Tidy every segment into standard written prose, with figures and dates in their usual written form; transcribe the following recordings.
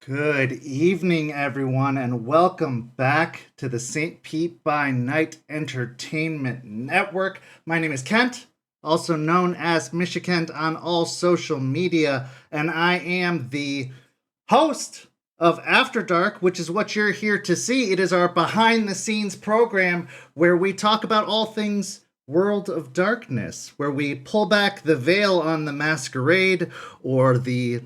Good evening, everyone, and welcome back to the St. Pete by Night Entertainment Network. My name is Kent, also known as Michikent on all social media, and I am the host of After Dark, which is what you're here to see. It is our behind the scenes program where we talk about all things World of Darkness, where we pull back the veil on the Masquerade or the,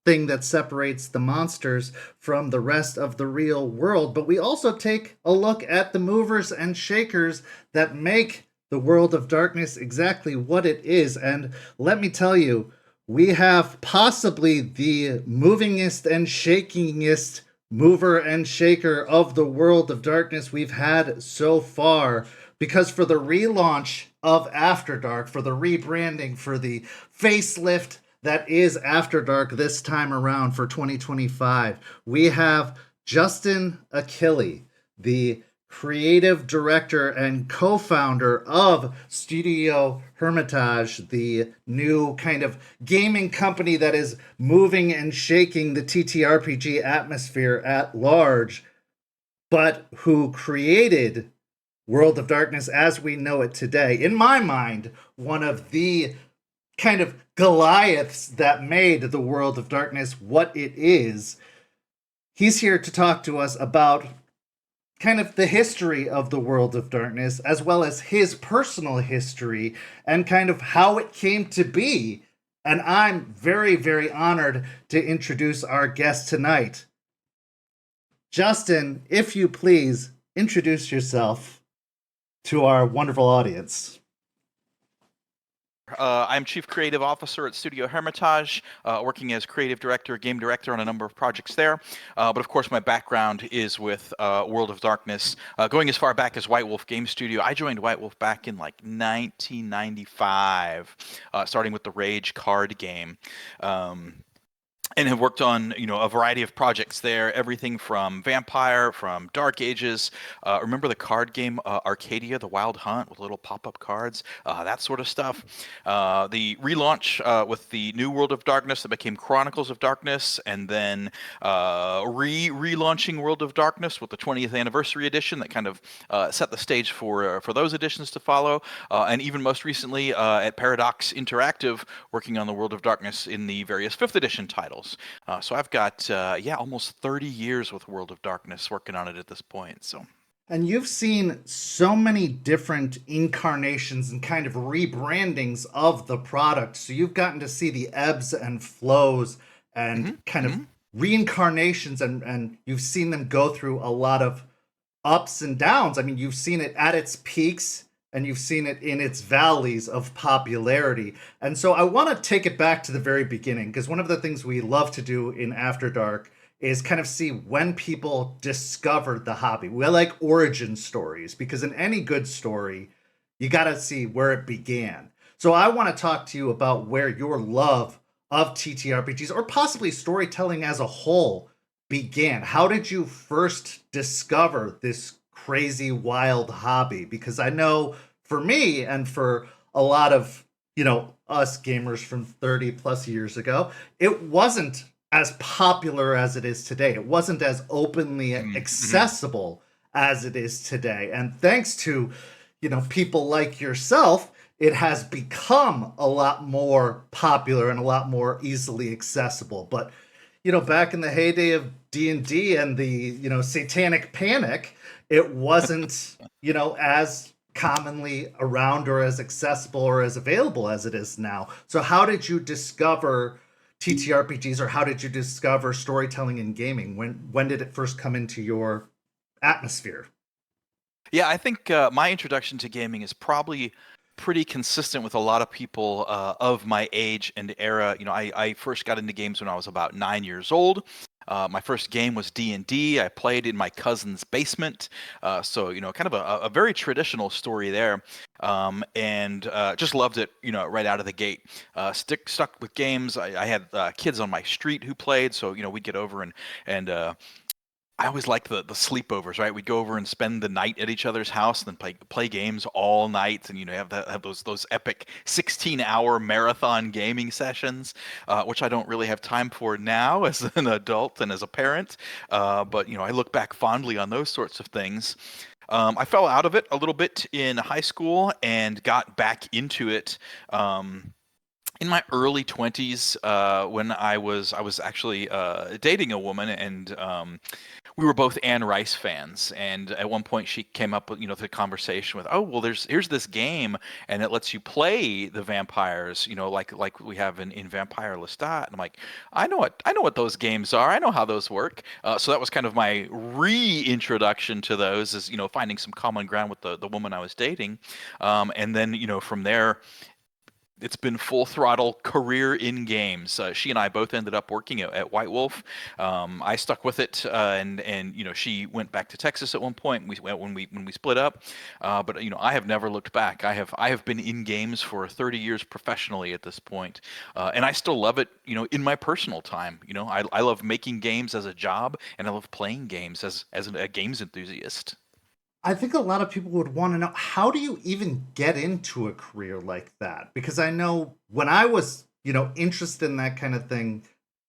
thing that separates the monsters from the rest of the real world. But we also take a look at the movers and shakers that make the World of Darkness exactly what it is. And let me tell you, we have possibly the movingest and shakingest mover and shaker of the World of Darkness we've had so far. Because for the relaunch of After Dark, for the rebranding, for the facelift that is After Dark this time around for 2025, we have Justin Achilli, the creative director and co-founder of Studio Hermitage, the new kind of gaming company that is moving and shaking the TTRPG atmosphere at large, but who created World of Darkness as we know it today. In my mind, one of the kind of Goliaths that made the World of Darkness what it is. He's here to talk to us about kind of the history of the World of Darkness, as well as his personal history and kind of how it came to be. And I'm very, very honored to introduce our guest tonight. Justin, if you please, introduce yourself to our wonderful audience. I'm Chief Creative Officer at Studio Hermitage, working as Creative Director, Game Director on a number of projects there. But of course, my background is with World of Darkness, going as far back as White Wolf Game Studio. I joined White Wolf back in like 1995, starting with the Rage card game. And have worked on, a variety of projects there, everything from Vampire, from Dark Ages. Remember the card game Arcadia, The Wild Hunt, with little pop-up cards, that sort of stuff. The relaunch with the new World of Darkness that became Chronicles of Darkness, and then relaunching World of Darkness with the 20th anniversary edition that kind of set the stage for those editions to follow. And even most recently at Paradox Interactive, working on the World of Darkness in the various 5th edition titles. So I've got, almost 30 years with World of Darkness working on it at this point. So. And you've seen so many different incarnations and kind of rebrandings of the product. So you've gotten to see the ebbs and flows and kind of reincarnations, and you've seen them go through a lot of ups and downs. I mean, you've seen it at its peaks and you've seen it in its valleys of popularity. And so I want to take it back to the very beginning, because one of the things we love to do in After Dark is kind of see when people discovered the hobby. We like origin stories, because in any good story, you got to see where it began. So I want to talk to you about where your love of TTRPGs, or possibly storytelling as a whole, began. How did you first discover this crazy wild hobby? Because I know for me and for a lot of us gamers from 30 plus years ago, it wasn't as popular as it is today. It wasn't as openly accessible as it is today. And thanks to people like yourself, it has become a lot more popular and a lot more easily accessible. But back in the heyday of D&D and the satanic panic, it wasn't as commonly around or as accessible or as available as it is now. So how did you discover TTRPGs, or how did you discover storytelling in gaming? When did it first come into your atmosphere? Yeah, I think my introduction to gaming is probably pretty consistent with a lot of people of my age and era. I first got into games when I was about 9 years old. My first game was D&D. I played in my cousin's basement. So, kind of a very traditional story there. And just loved it, right out of the gate. Stuck with games. I had kids on my street who played. So, we'd get over and I always like the sleepovers, right? We'd go over and spend the night at each other's house, and then play games all night, and have those epic 16-hour marathon gaming sessions, which I don't really have time for now as an adult and as a parent. But I look back fondly on those sorts of things. I fell out of it a little bit in high school and got back into it. In my early 20s, when I was actually dating a woman, and we were both Anne Rice fans. And at one point, she came up with the conversation with, "Oh, well, here's this game, and it lets you play the vampires, like we have in Vampire Lestat." And I'm like, I know what those games are. I know how those work. So that was kind of my reintroduction to those, is finding some common ground with the woman I was dating, and then from there it's been full throttle career in games. She and I both ended up working at White Wolf. I stuck with it, and she went back to Texas at one point. When we split up, but I have never looked back. I have been in games for 30 years professionally at this point, and I still love it. In my personal time, I love making games as a job, and I love playing games as a games enthusiast. I think a lot of people would want to know, how do you even get into a career like that? Because I know when I was, interested in that kind of thing,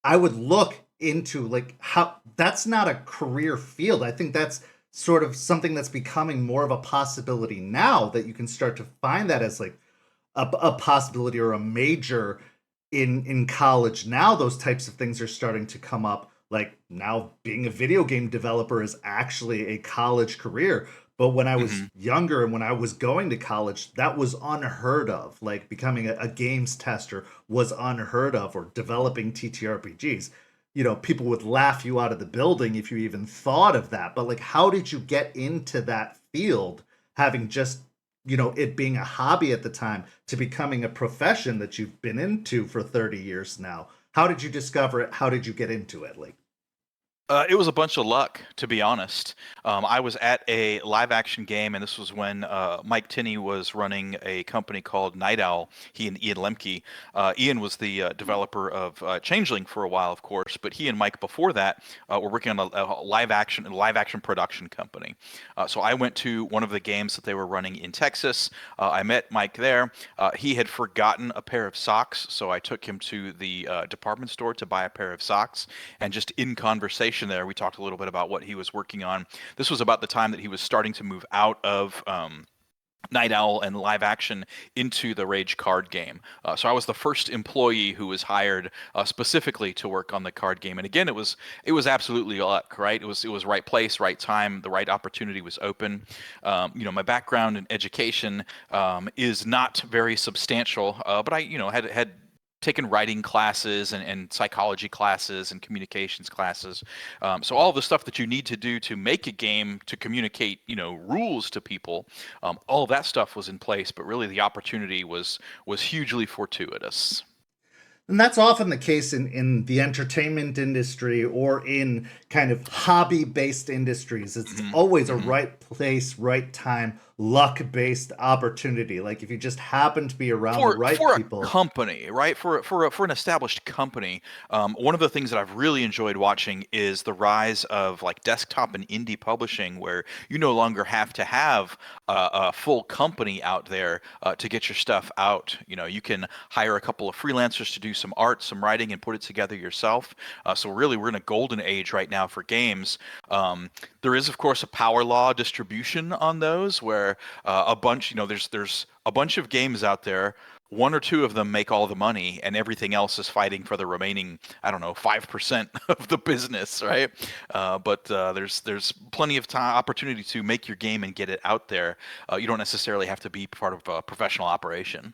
I would look into like how that's not a career field. I think that's sort of something that's becoming more of a possibility now, that you can start to find that as like a possibility or a major in college. Now those types of things are starting to come up. Like now being a video game developer is actually a college career. But when I was Hmm. younger and when I was going to college, that was unheard of. Like becoming a games tester was unheard of, or developing TTRPGs. People would laugh you out of the building if you even thought of that. But like, how did you get into that field, having just, it being a hobby at the time, to becoming a profession that you've been into for 30 years now? How did you discover it? How did you get into it? Like, It was a bunch of luck, to be honest. I was at a live action game, and this was when Mike Tinney was running a company called Night Owl. He and Ian Lemke. Ian was the developer of Changeling for a while, of course, but he and Mike before that were working on a live action production company. So I went to one of the games that they were running in Texas. I met Mike there. He had forgotten a pair of socks, so I took him to the department store to buy a pair of socks. And just in conversation there, we talked a little bit about what he was working on. This was about the time that he was starting to move out of Night Owl and live action into the Rage card game. So I was the first employee who was hired specifically to work on the card game. And again, it was absolutely luck, right? It was right place, right time. The right opportunity was open. My background in education is not very substantial, but I had taken writing classes and psychology classes and communications classes. So all the stuff that you need to do to make a game, to communicate, rules to people, all that stuff was in place. But really, the opportunity was hugely fortuitous. and that's often the case in the entertainment industry or in kind of hobby based industries. It's Hmm. always a Hmm. right place, right time, luck based opportunity. Like if you just happen to be around the right For a people. company, right? For an established company, one of the things that I've really enjoyed watching is the rise of like desktop and indie publishing, where you no longer have to have a full company out there to get your stuff out. You can hire a couple of freelancers to do some art, some writing, and put it together yourself. So really, we're in a golden age right now for games. There is, of course, a power law distribution on those, where a bunch, there's a bunch of games out there. One or two of them make all the money, and everything else is fighting for the remaining, I don't know, 5% of the business, right? But there's plenty of time opportunity to make your game and get it out there. You don't necessarily have to be part of a professional operation.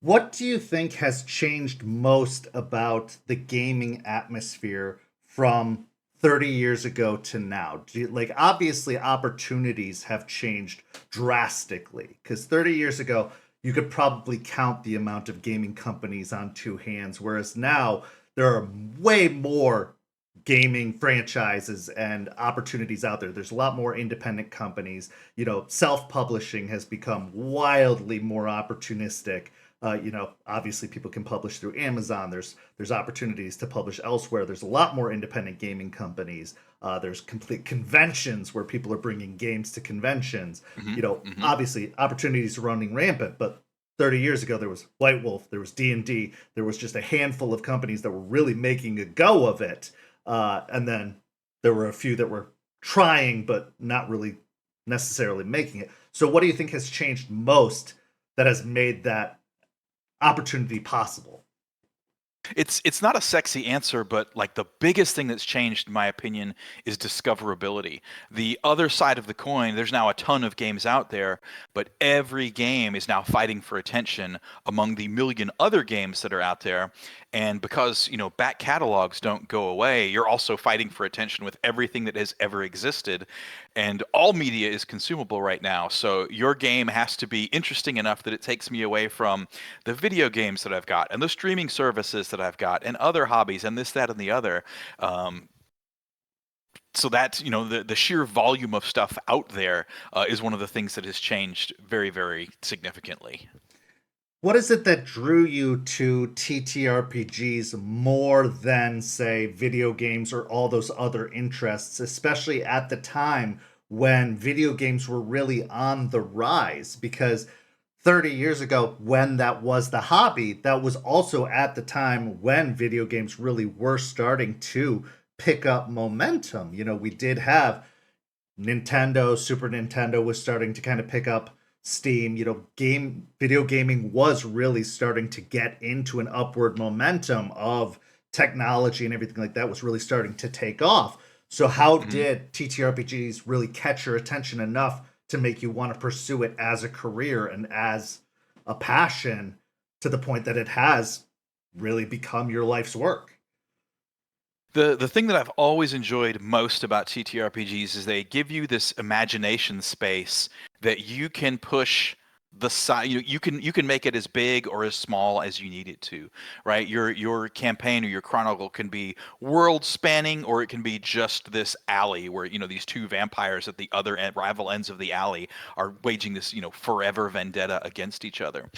What do you think has changed most about the gaming atmosphere from 30 years ago to now? Like, obviously, opportunities have changed drastically. Because 30 years ago, you could probably count the amount of gaming companies on two hands, whereas now there are way more gaming franchises and opportunities out there. There's a lot more independent companies. Self publishing has become wildly more opportunistic. Obviously people can publish through Amazon. There's opportunities to publish elsewhere. There's a lot more independent gaming companies. There's complete conventions where people are bringing games to conventions. Obviously opportunities are running rampant, but 30 years ago there was White Wolf, there was D&D, there was just a handful of companies that were really making a go of it, and then there were a few that were trying but not really necessarily making it. So what do you think has changed most that has made that opportunity possible? It's not a sexy answer, but like the biggest thing that's changed, in my opinion, is discoverability. The other side of the coin, there's now a ton of games out there, but every game is now fighting for attention among the million other games that are out there. And because, back catalogs don't go away, you're also fighting for attention with everything that has ever existed. And all media is consumable right now. So your game has to be interesting enough that it takes me away from the video games that I've got and the streaming services that I've got and other hobbies and this, that, and the other. So that, the sheer volume of stuff out there is one of the things that has changed very, very significantly. What is it that drew you to TTRPGs more than, say, video games or all those other interests, especially at the time when video games were really on the rise? Because 30 years ago, when that was the hobby, that was also at the time when video games really were starting to pick up momentum. We did have Nintendo, Super Nintendo was starting to kind of pick up steam. Video gaming was really starting to get into an upward momentum of technology, and everything like that was really starting to take off. So how did TTRPGs really catch your attention enough to make you want to pursue it as a career and as a passion, to the point that it has really become your life's work? The thing that I've always enjoyed most about TTRPGs is they give you this imagination space that you can push the size. You can make it as big or as small as you need it to, right? Your campaign or your chronicle can be world spanning, or it can be just this alley where these two vampires at the other end, rival ends of the alley, are waging this forever vendetta against each other.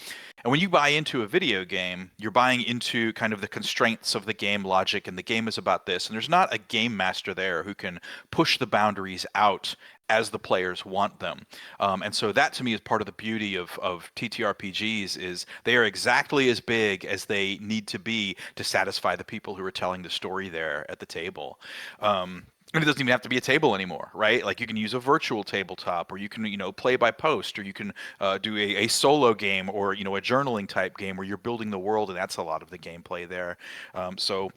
And when you buy into a video game, you're buying into kind of the constraints of the game logic, and the game is about this. And there's not a game master there who can push the boundaries out as the players want them. And so that to me is part of the beauty of TTRPGs, is they are exactly as big as they need to be to satisfy the people who are telling the story there at the table. And it doesn't even have to be a table anymore, right? Like you can use a virtual tabletop, or you can, play by post, or you can do a solo game, or, a journaling type game where you're building the world, and that's a lot of the gameplay there. So,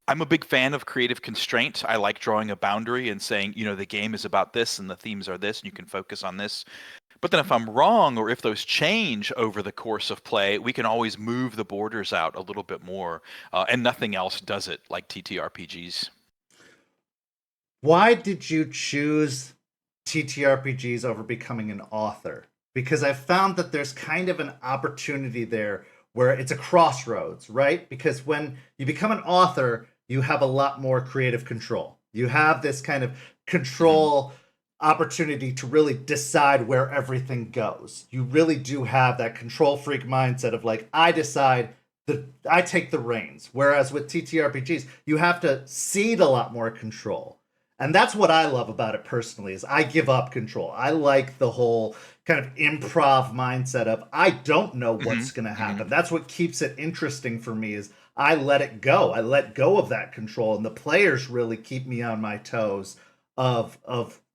I'm a big fan of creative constraint. I like drawing a boundary and saying, the game is about this and the themes are this, and you can focus on this. But then if I'm wrong, or if those change over the course of play, we can always move the borders out a little bit more. And nothing else does it like TTRPGs. Why did you choose TTRPGs over becoming an author? Because I found that there's kind of an opportunity there where it's a crossroads, right? Because when you become an author, you have a lot more creative control. You have this kind of control opportunity to really decide where everything goes. You really do have that control freak mindset of like, I decide, I take the reins. Whereas with TTRPGs, you have to cede a lot more control. And that's what I love about it personally, is I give up control. I like the whole kind of improv mindset of I don't know what's going to happen. That's what keeps it interesting for me, is I let it go. I let go of that control, and the players really keep me on my toes of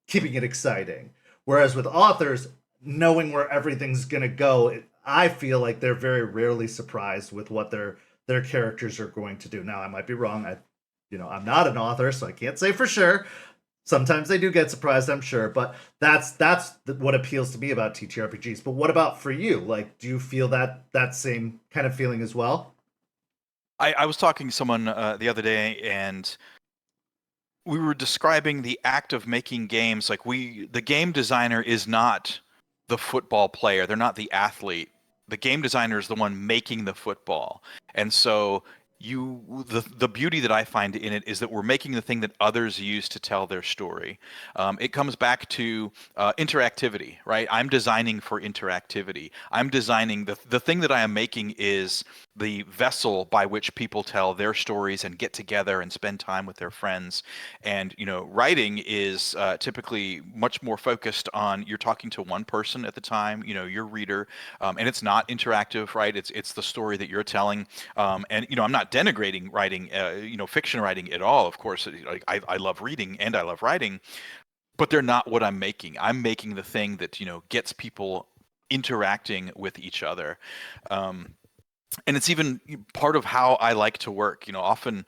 keeping it exciting. Whereas with authors, knowing where everything's going to go, I feel like they're very rarely surprised with what their characters are going to do. Now, I might be wrong. I'm not an author, so I can't say for sure. Sometimes they do get surprised, I'm sure, but that's what appeals to me about TTRPGs. But what about for you? Like, do you feel that same kind of feeling as well? I was talking to someone the other day, and we were describing the act of making games. Like the game designer is not the football player. They're not the athlete. The game designer is the one making the football. And so the beauty that I find in it is that we're making the thing that others use to tell their story. It comes back to interactivity, right? I'm designing for interactivity. I'm designing the thing that I am making is the vessel by which people tell their stories and get together and spend time with their friends. And writing is typically much more focused on you're talking to one person at the time, your reader, and it's not interactive, right? It's the story that you're telling. And I'm not denigrating writing, fiction writing at all. Of course, like I love reading and I love writing, but they're not what I'm making. I'm making the thing that gets people interacting with each other, and it's even part of how I like to work. Often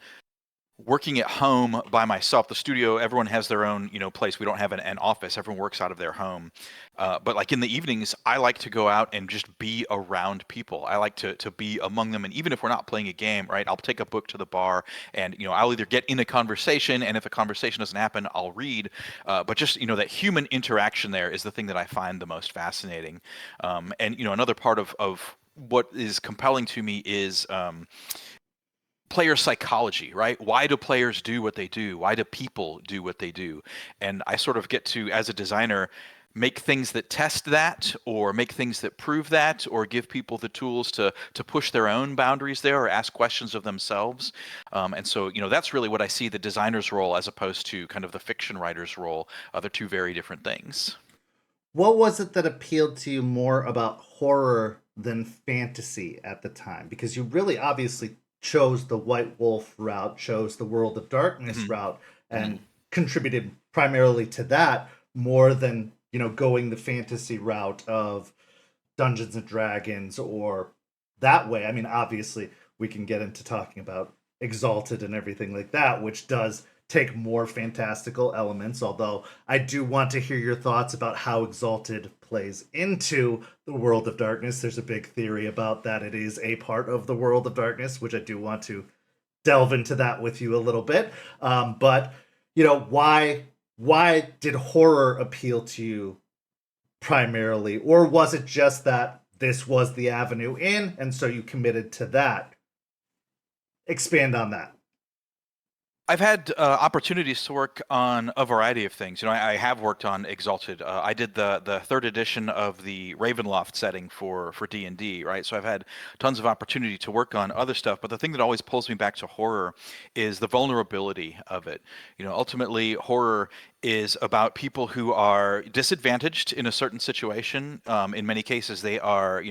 working at home by myself, the studio, everyone has their own place. We don't have an office. Everyone works out of their home, but like in the evenings I like to go out and just be around people. I like to be among them, and even if we're not playing a game, right, I'll take a book to the bar, and I'll either get in a conversation, and if a conversation doesn't happen, I'll read, but just that human interaction there is the thing that I find the most fascinating. And another part of what is compelling to me is player psychology, right? Why do players do what they do? Why do people do what they do? And I sort of get to, as a designer, make things that test that, or make things that prove that, or give people the tools to push their own boundaries there, or ask questions of themselves. And so that's really what I see the designer's role as opposed to kind of the fiction writer's role. They're two very different things. What was it that appealed to you more about horror than fantasy at the time? Because you really obviously chose the White Wolf route, chose the World of Darkness Hmm. route, Hmm. and contributed primarily to that more than, going the fantasy route of Dungeons and Dragons or that way. I mean, obviously, we can get into talking about Exalted and everything like that, which does take more fantastical elements. Although I do want to hear your thoughts about how Exalted plays into the World of Darkness. There's a big theory about that it is a part of the World of Darkness, which I do want to delve into that with you a little bit. But why did horror appeal to you primarily, or was it just that this was the avenue in, and so you committed to that? Expand on that. I've had opportunities to work on a variety of things. I have worked on Exalted. I did the third edition of the Ravenloft setting for D&D, right? So I've had tons of opportunity to work on other stuff. But the thing that always pulls me back to horror is the vulnerability of it. Ultimately, horror is about people who are disadvantaged in a certain situation. In many cases, they are,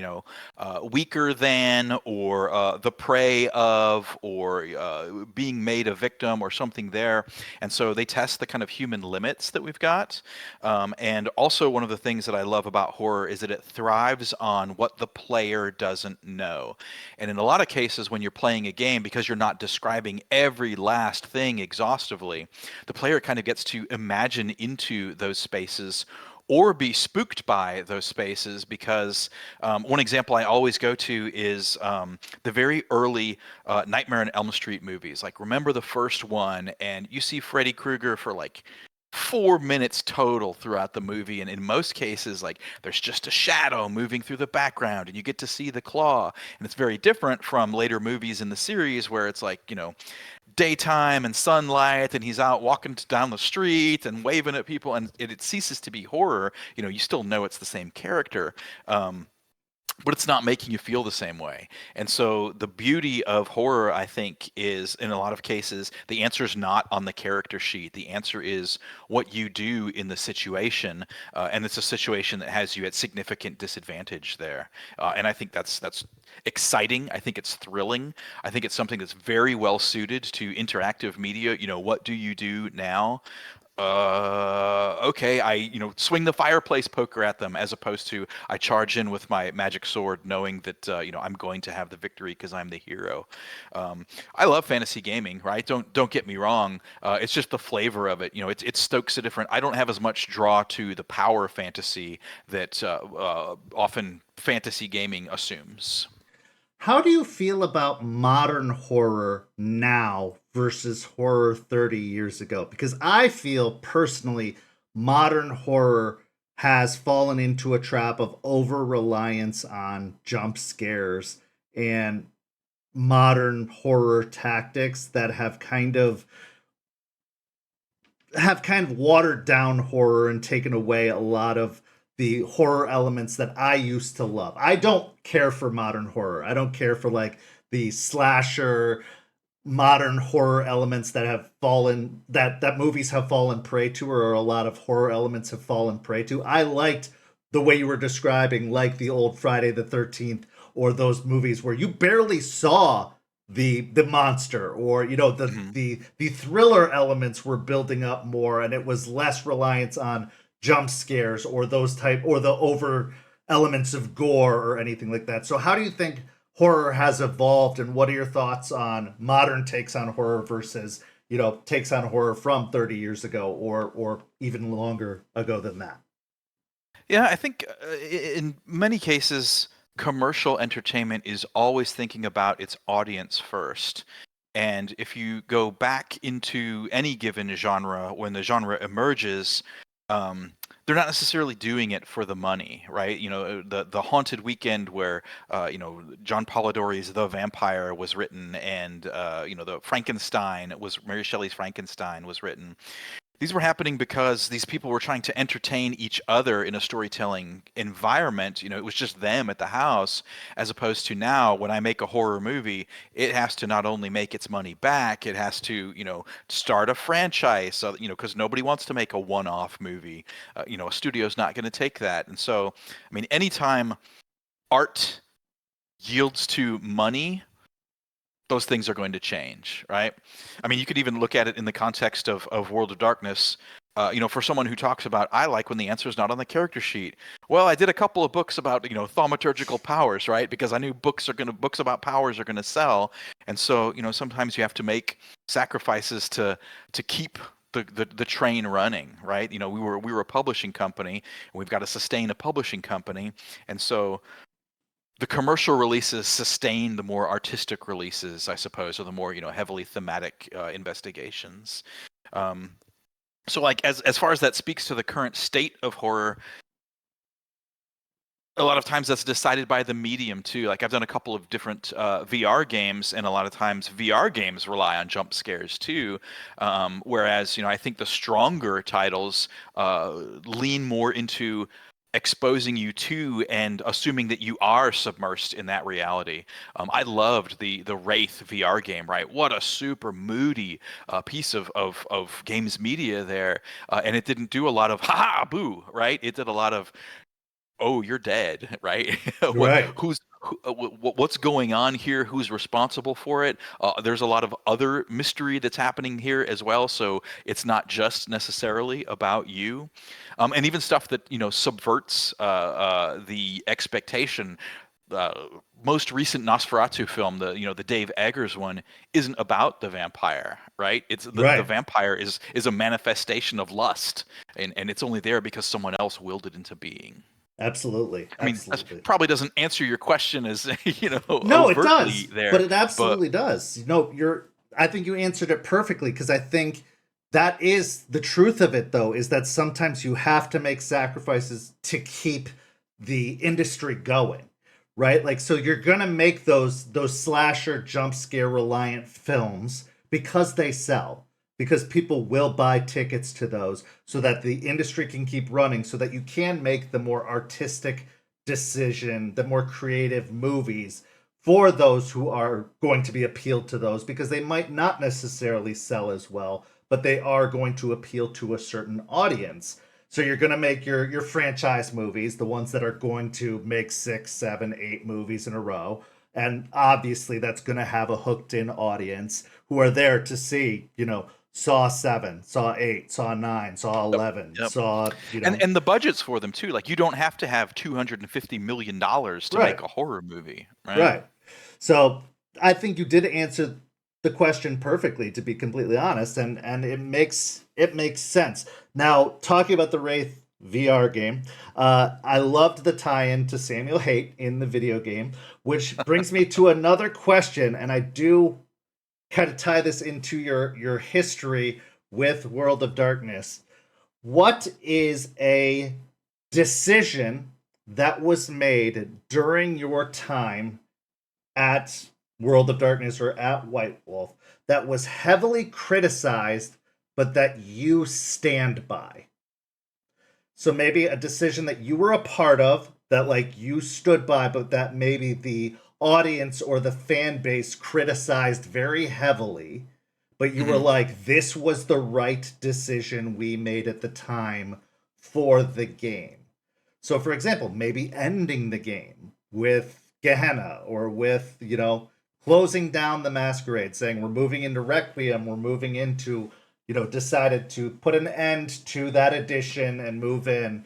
weaker than, or the prey of, or being made a victim, or something there. And so they test the kind of human limits that we've got. And also, one of the things that I love about horror is that it thrives on what the player doesn't know. And in a lot of cases, when you're playing a game, because you're not describing every last thing exhaustively, the player kind of gets to imagine into those spaces or be spooked by those spaces. Because one example I always go to is the very early Nightmare on Elm Street movies. Like, remember the first one, and you see Freddy Krueger for like 4 minutes total throughout the movie, and in most cases, like, there's just a shadow moving through the background and you get to see the claw. And it's very different from later movies in the series where it's like, daytime and sunlight, and he's out walking down the street and waving at people, and it ceases to be horror. You still know it's the same character, but it's not making you feel the same way. And so the beauty of horror, I think, is in a lot of cases the answer is not on the character sheet. The answer is what you do in the situation, and it's a situation that has you at significant disadvantage there. And I think that's exciting. I think it's thrilling. I think it's something that's very well suited to interactive media. What do you do now? Okay, I swing the fireplace poker at them, as opposed to I charge in with my magic sword, knowing that I'm going to have the victory because I'm the hero. I love fantasy gaming, right? Don't get me wrong. It's just the flavor of it. It stokes a different. I don't have as much draw to the power fantasy that often fantasy gaming assumes. How do you feel about modern horror now versus horror 30 years ago? Because I feel personally modern horror has fallen into a trap of over reliance on jump scares and modern horror tactics that have kind of watered down horror and taken away a lot of the horror elements that I used to love. I don't care for modern horror. I don't care for like the slasher modern horror elements that have fallen that movies have fallen prey to, or a lot of horror elements have fallen prey to. I liked the way you were describing, like the old Friday the 13th, or those movies where you barely saw the monster, or Mhm. the thriller elements were building up more, and it was less reliance on jump scares or those type, or the over elements of gore or anything like that. So how do you think horror has evolved, and what are your thoughts on modern takes on horror versus takes on horror from 30 years ago, or even longer ago than that? Yeah, I think in many cases, commercial entertainment is always thinking about its audience first. And if you go back into any given genre, when the genre emerges, um, they're not necessarily doing it for the money, right? The Haunted Weekend, where John Polidori's The Vampire was written, and the Frankenstein was Mary Shelley's Frankenstein was written. These were happening because these people were trying to entertain each other in a storytelling environment. It was just them at the house, as opposed to now, when I make a horror movie, it has to not only make its money back, it has to, start a franchise. So, because nobody wants to make a one-off movie. A studio's not going to take that. And so, I mean, anytime art yields to money, those things are going to change, right? I mean, you could even look at it in the context of World of Darkness. For someone who talks about, I like when the answer is not on the character sheet. Well, I did a couple of books about, thaumaturgical powers, right? Because I knew books about powers are gonna sell, and so sometimes you have to make sacrifices to keep the train running, right? We were a publishing company, and we've got to sustain a publishing company, and so the commercial releases sustain the more artistic releases, I suppose, or the more heavily thematic investigations. Um, so, like as far as that speaks to the current state of horror, a lot of times that's decided by the medium too. Like I've done a couple of different VR games, and a lot of times VR games rely on jump scares too. Whereas I think the stronger titles lean more into exposing you to and assuming that you are submersed in that reality. I loved the Wraith VR game, right? What a super moody piece of games media there, and it didn't do a lot of ha ha boo, right? It did a lot of, oh, you're dead, right? Right. What's going on here? Who's responsible for it? There's a lot of other mystery that's happening here as well, so it's not just necessarily about you. And even stuff that subverts the expectation. Uh, Most recent Nosferatu film, the Dave Eggers one, isn't about the vampire, right? It's the Right. vampire is a manifestation of lust, and it's only there because someone else willed it into being. Absolutely. I mean, that Absolutely. probably doesn't answer your question as No, it overtly does, but there, it but absolutely does. I think you answered it perfectly, because I think that is the truth of it, though, is that sometimes you have to make sacrifices to keep the industry going, right? Like, so you're gonna make those slasher jump scare reliant films because they sell, because people will buy tickets to those, so that the industry can keep running, so that you can make the more artistic decision, the more creative movies for those who are going to be appealed to those, because they might not necessarily sell as well, but they are going to appeal to a certain audience. So you're going to make your franchise movies, the ones that are going to make 6, 7, 8 movies in a row. And obviously that's going to have a hooked in audience who are there to see, Saw 7, Saw 8, Saw 9, Saw yep, 11, yep. Saw, And the budgets for them too. Like you don't have to have $250 million to right. make a horror movie, right? Right. So I think you did answer the question perfectly, to be completely honest, and it makes sense. Now, talking about the Wraith VR game, I loved the tie-in to Samuel Haight in the video game, which brings me to another question, and I do kind of tie this into your history with World of Darkness. What is a decision that was made during your time at World of Darkness or at White Wolf that was heavily criticized, but that you stand by? So maybe a decision that you were a part of that like you stood by, but that maybe the audience or the fan base criticized very heavily, but you were Mhm. like, this was the right decision we made at the time for the game. So, for example, maybe ending the game with Gehenna or with, closing down the Masquerade, saying we're moving into Requiem, we're moving into, decided to put an end to that edition and move in.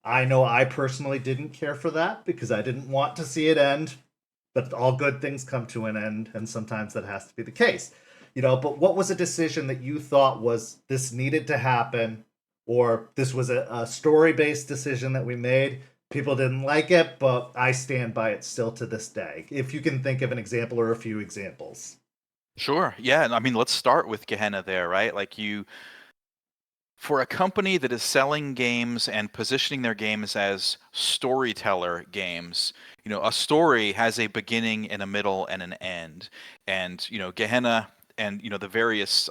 I know I personally didn't care for that because I didn't want to see it end, but all good things come to an end, and sometimes that has to be the case. But what was a decision that you thought was this needed to happen, or this was a story based decision that we made? People didn't like it, but I stand by it still to this day. If you can think of an example or a few examples. Sure. Yeah. And I mean, let's start with Gehenna there, right? For a company that is selling games and positioning their games as storyteller games, a story has a beginning and a middle and an end. And, Gehenna and, the various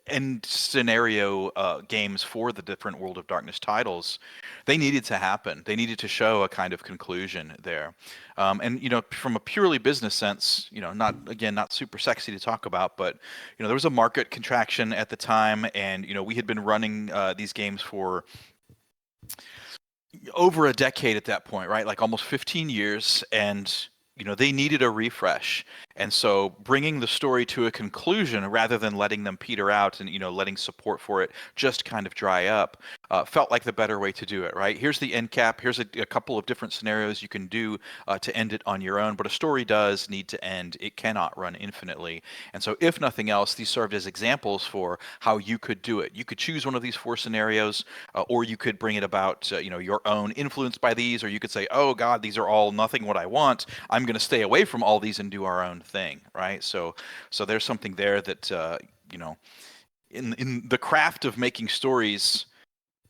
end scenario games for the different World of Darkness titles, they needed to happen. They needed to show a kind of conclusion there. And, from a purely business sense, not super sexy to talk about, but there was a market contraction at the time, and we had been running these games for over a decade at that point, right? Like almost 15 years, and they needed a refresh. And so bringing the story to a conclusion rather than letting them peter out and letting support for it just kind of dry up felt like the better way to do it, right? Here's the end cap. Here's a couple of different scenarios you can do to end it on your own, but a story does need to end. It cannot run infinitely. And so if nothing else, these served as examples for how you could do it. You could choose one of these four scenarios, or you could bring it about, your own, influenced by these, or you could say, oh God, these are all nothing what I want. I'm going to stay away from all these and do our own thing, right? So there's something there that in the craft of making stories,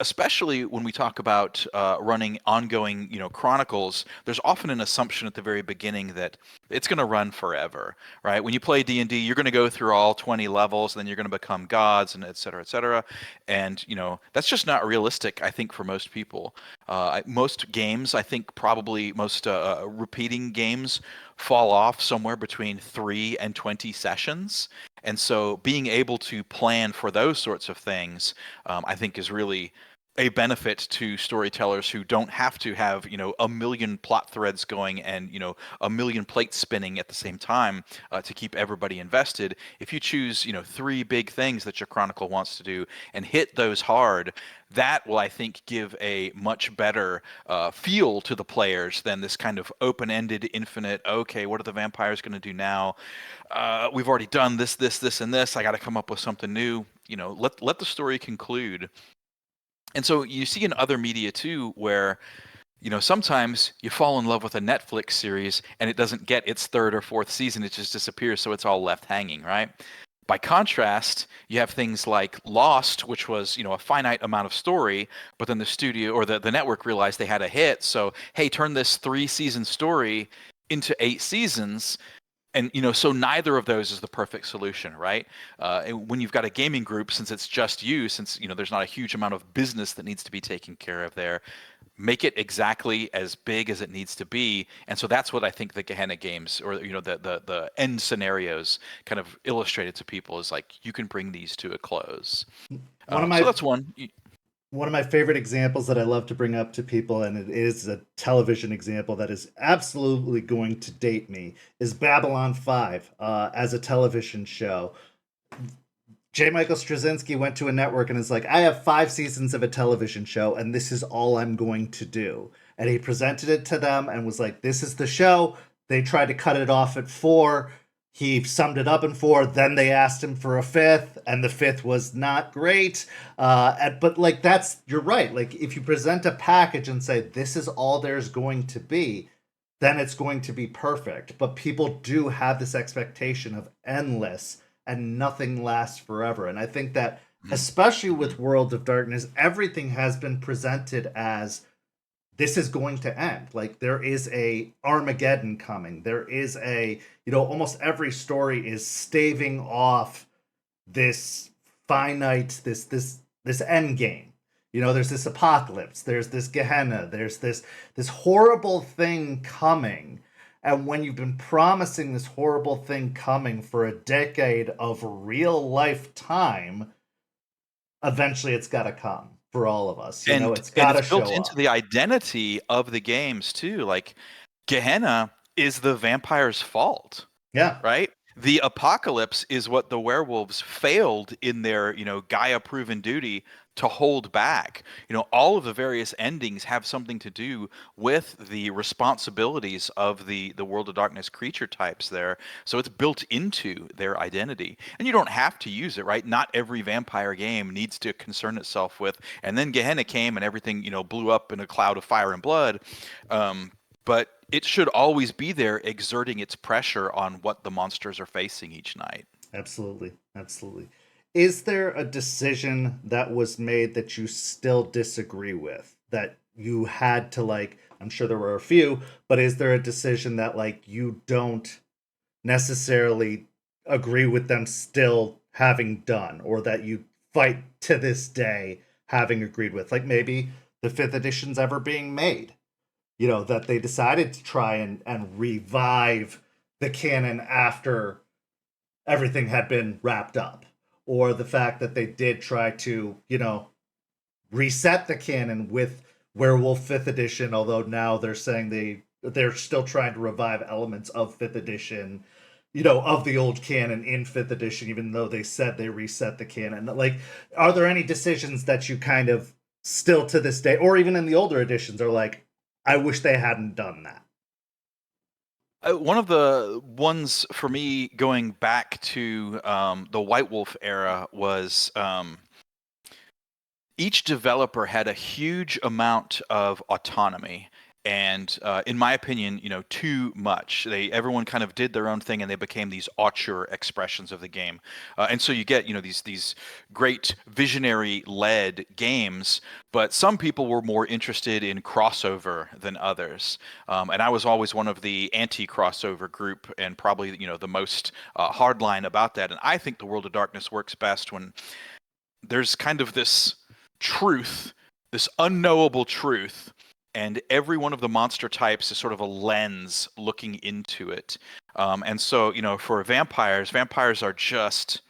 especially when we talk about running ongoing, chronicles, there's often an assumption at the very beginning that it's going to run forever, right? When you play D&D, you're going to go through all 20 levels, and then you're going to become gods, and et cetera, et cetera. And, that's just not realistic, I think, for most people. Most games, I think probably most repeating games fall off somewhere between 3 and 20 sessions. And so being able to plan for those sorts of things, I think is really a benefit to storytellers who don't have to have a million plot threads going and a million plates spinning at the same time to keep everybody invested. If you choose three big things that your chronicle wants to do and hit those hard, that will, I think, give a much better feel to the players than this kind of open-ended, infinite, okay, what are the vampires going to do now? We've already done this, and this. I got to come up with something new. Let the story conclude. And so you see in other media too, where sometimes you fall in love with a Netflix series and it doesn't get its third or fourth season; it just disappears, so it's all left hanging, right? By contrast, you have things like Lost, which was a finite amount of story, but then the studio or the network realized they had a hit, so hey, turn this 3-season story into 8 seasons. And so neither of those is the perfect solution, right? And when you've got a gaming group, since it's just you, since there's not a huge amount of business that needs to be taken care of there, make it exactly as big as it needs to be. And so that's what I think the Gehenna games, or the end scenarios, kind of illustrated to people, is like you can bring these to a close. One of So my that's one. one of my favorite examples that I love to bring up to people, and it is a television example that is absolutely going to date me, is Babylon 5 as a television show. J. Michael Straczynski went to a network and is like, I have 5 seasons of a television show, and this is all I'm going to do. And he presented it to them and was like, this is the show. They tried to cut it off at 4. He summed it up in 4. Then they asked him for a 5th, and the 5th was not great. But like, you're right. Like, if you present a package and say, this is all there's going to be, then it's going to be perfect. But people do have this expectation of endless, and nothing lasts forever. And I think that, especially with World of Darkness, everything has been presented as this is going to end. Like there is a Armageddon coming. There is a, almost every story is staving off this finite, this end game. There's this apocalypse, there's this Gehenna, there's this horrible thing coming. And when you've been promising this horrible thing coming for a decade of real life time, eventually it's got to come for all of us. It's got to it's built show into up. the identity of the games too. Like Gehenna is the vampire's fault. Yeah. Right? The apocalypse is what the werewolves failed in their, Gaia-proven duty to hold back. All of the various endings have something to do with the responsibilities of the World of Darkness creature types there. So it's built into their identity. And you don't have to use it, right? Not every vampire game needs to concern itself with, and then Gehenna came and everything, blew up in a cloud of fire and blood. But it should always be there exerting its pressure on what the monsters are facing each night. Absolutely. Absolutely. Is there a decision that was made that you still disagree with? That you had to, like, I'm sure there were a few, but is there a decision that, like, you don't necessarily agree with them still having done, or that you fight to this day having agreed with? Like maybe the fifth edition's ever being made, that they decided to try and revive the canon after everything had been wrapped up, or the fact that they did try to, reset the canon with Werewolf 5th edition, although now they're saying they're still trying to revive elements of 5th edition, of the old canon in 5th edition, even though they said they reset the canon. Like, are there any decisions that you kind of still to this day, or even in the older editions, are like, I wish they hadn't done that? One of the ones for me going back to the White Wolf era was each developer had a huge amount of autonomy. And in my opinion, too much. Everyone kind of did their own thing, and they became these auteur expressions of the game. And so you get, these great visionary-led games, but some people were more interested in crossover than others. And I was always one of the anti-crossover group, and probably, the most hardline about that. And I think the World of Darkness works best when there's kind of this truth, this unknowable truth, and every one of the monster types is sort of a lens looking into it. And so, for vampires are just,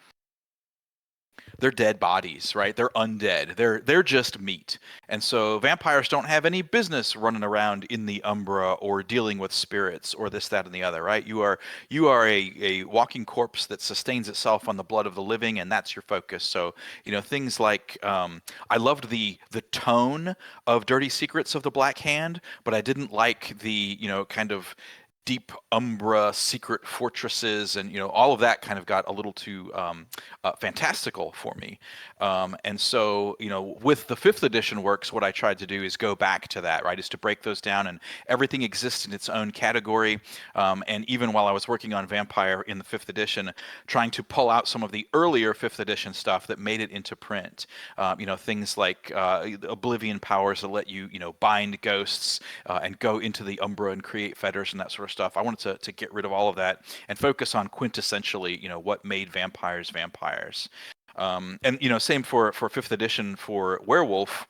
they're dead bodies, right? They're undead. They're just meat. And so vampires don't have any business running around in the Umbra or dealing with spirits or this, that, and the other, right? You are a walking corpse that sustains itself on the blood of the living, and that's your focus. So, things like I loved the tone of Dirty Secrets of the Black Hand, but I didn't like the, kind of deep Umbra secret fortresses, and all of that kind of got a little too fantastical for me. And so with the fifth edition works, what I tried to do is go back to that, right? Is to break those down, and everything exists in its own category. And even while I was working on Vampire in the fifth edition, trying to pull out some of the earlier fifth edition stuff that made it into print. Things like Oblivion powers that let you bind ghosts and go into the Umbra and create fetters and that sort of stuff. I wanted to get rid of all of that and focus on quintessentially, what made vampires vampires. And same for fifth edition for Werewolf.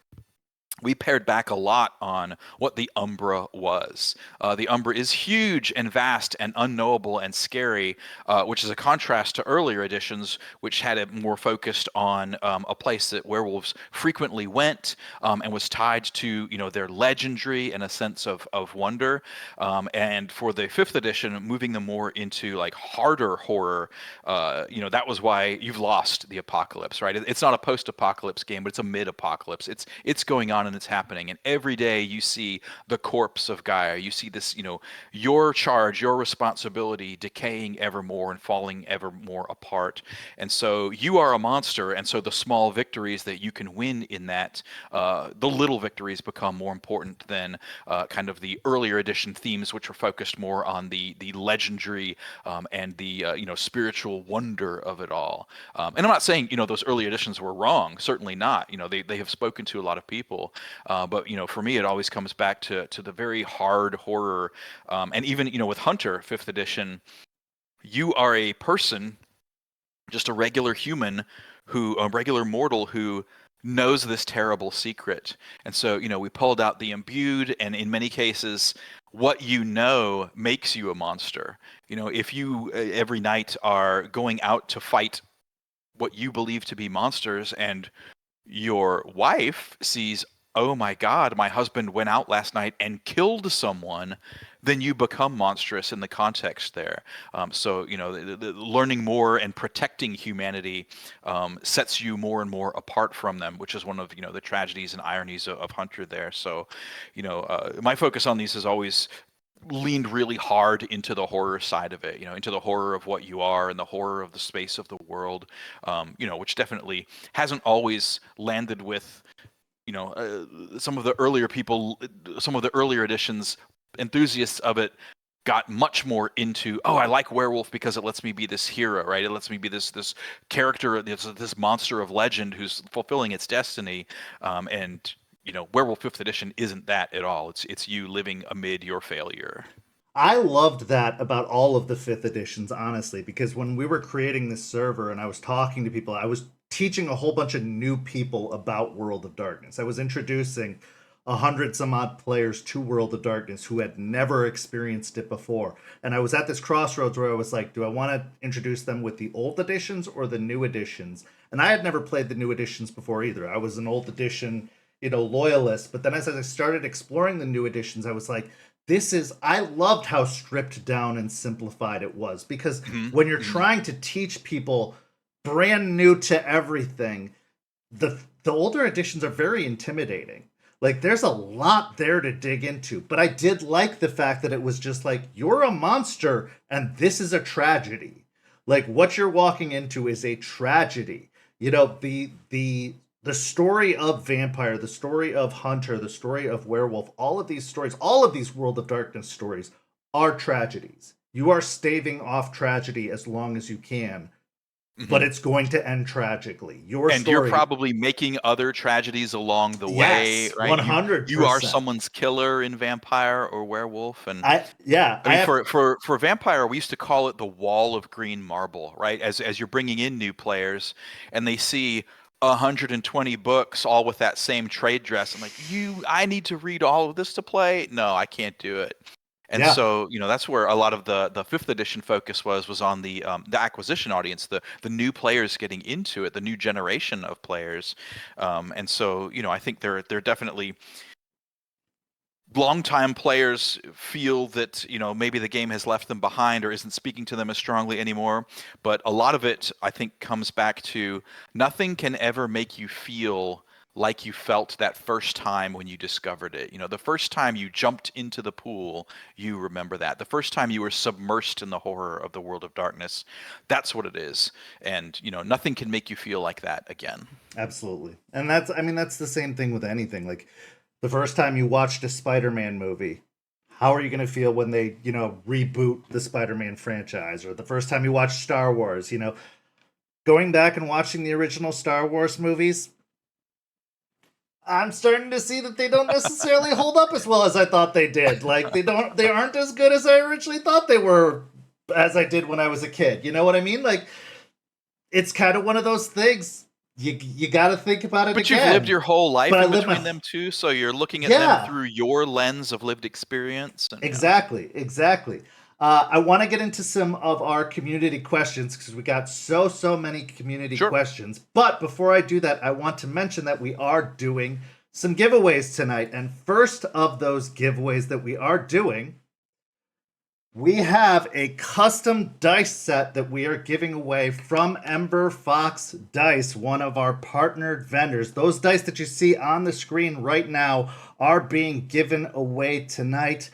We pared back a lot on what the Umbra was. The Umbra is huge and vast and unknowable and scary, which is a contrast to earlier editions, which had it more focused on a place that werewolves frequently went and was tied to their legendary and a sense of wonder. And for the fifth edition, moving them more into like harder horror, that was why you've lost the apocalypse, right? It's not a post-apocalypse game, but it's a mid-apocalypse. It's going on and it's happening, and every day you see the corpse of Gaia. You see this, your charge, your responsibility decaying ever more and falling ever more apart. And so you are a monster, and so the small victories that you can win in that, the little victories become more important than kind of the earlier edition themes, which were focused more on the legendary and the spiritual wonder of it all. And I'm not saying those early editions were wrong. Certainly not. They have spoken to a lot of people. But for me, it always comes back to the very hard horror, and even with Hunter 5th edition, you are a person, just a regular human, a regular mortal who knows this terrible secret. And so, we pulled out the imbued, and in many cases, what you know makes you a monster. If you every night are going out to fight what you believe to be monsters, and your wife sees, oh my God, my husband went out last night and killed someone, then you become monstrous in the context there. So, the learning more and protecting humanity sets you more and more apart from them, which is one of, the tragedies and ironies of Hunter there. So, my focus on these has always leaned really hard into the horror side of it, into the horror of what you are and the horror of the space of the world, which definitely hasn't always landed with, some of the earlier editions, enthusiasts of it got much more into, oh, I like Werewolf because it lets me be this hero, right? It lets me be this character, this monster of legend who's fulfilling its destiny, and Werewolf 5th edition isn't that at all. It's you living amid your failure. I loved that about all of the 5th editions, honestly, because when we were creating this server and I was talking to people, I was teaching a whole bunch of new people about World of Darkness. I was introducing 100 some odd players to World of Darkness who had never experienced it before. And I was at this crossroads where I was like, do I want to introduce them with the old editions or the new editions? And I had never played the new editions before either. I was an old edition, loyalist. But then as I started exploring the new editions, I was like, I loved how stripped down and simplified it was, because when you're trying to teach people brand new to everything, the older editions are very intimidating. Like, there's a lot there to dig into, but I did like the fact that it was just like, you're a monster and this is a tragedy. Like, what you're walking into is a tragedy. The story of Vampire, the story of Hunter, the story of Werewolf, all of these stories, all of these World of Darkness stories are tragedies. You are staving off tragedy as long as you can, but it's going to end tragically. You're probably making other tragedies along the way, right? 100%. You are someone's killer in Vampire or Werewolf, and for Vampire, we used to call it the wall of green marble, right? As you're bringing in new players, and they see 120 books all with that same trade dress. I'm like, I need to read all of this to play? No, I can't do it. And so, that's where a lot of the 5th edition focus was on the acquisition audience, the new players getting into it, the new generation of players. And so, I think they're definitely longtime players feel that maybe the game has left them behind or isn't speaking to them as strongly anymore, but a lot of it, I think, comes back to nothing can ever make you feel like you felt that first time when you discovered it. The first time you jumped into the pool, you remember that. The first time you were submersed in the horror of the World of Darkness, that's what it is. And nothing can make you feel like that again. Absolutely. And that's the same thing with anything. Like, the first time you watched a Spider-Man movie, how are you going to feel when they, reboot the Spider-Man franchise? Or the first time you watched Star Wars, going back and watching the original Star Wars movies, I'm starting to see that they don't necessarily hold up as well as I thought they did. Like, they aren't as good as I originally thought they were, as I did when I was a kid. You know what I mean? Like, it's kind of one of those things. You got to think about it but again. You've lived your whole life in between them too, so you're looking at them through your lens of lived experience. And, exactly. I want to get into some of our community questions because we got so many community questions. But before I do that, I want to mention that we are doing some giveaways tonight. And first of those giveaways that we are doing, we have a custom dice set that we are giving away from Ember Fox Dice, one of our partnered vendors. Those dice that you see on the screen right now are being given away tonight.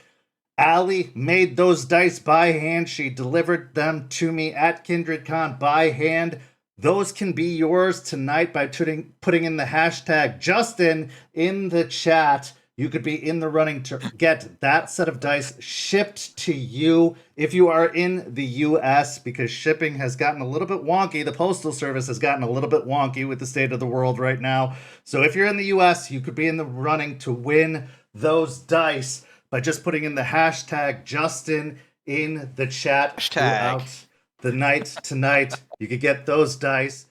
Allie made those dice by hand. She delivered them to me at KindredCon by hand. Those can be yours tonight by putting in the hashtag Justin in the chat. you could be in the running to get that set of dice shipped to you if you are in the US, because shipping has gotten a little bit wonky. The Postal Service has gotten a little bit wonky with the state of the world right now. So if you're in the US, you could be in the running to win those dice by just putting in the hashtag Justin in the chat Hashtag. throughout the night tonight. You could get those dice.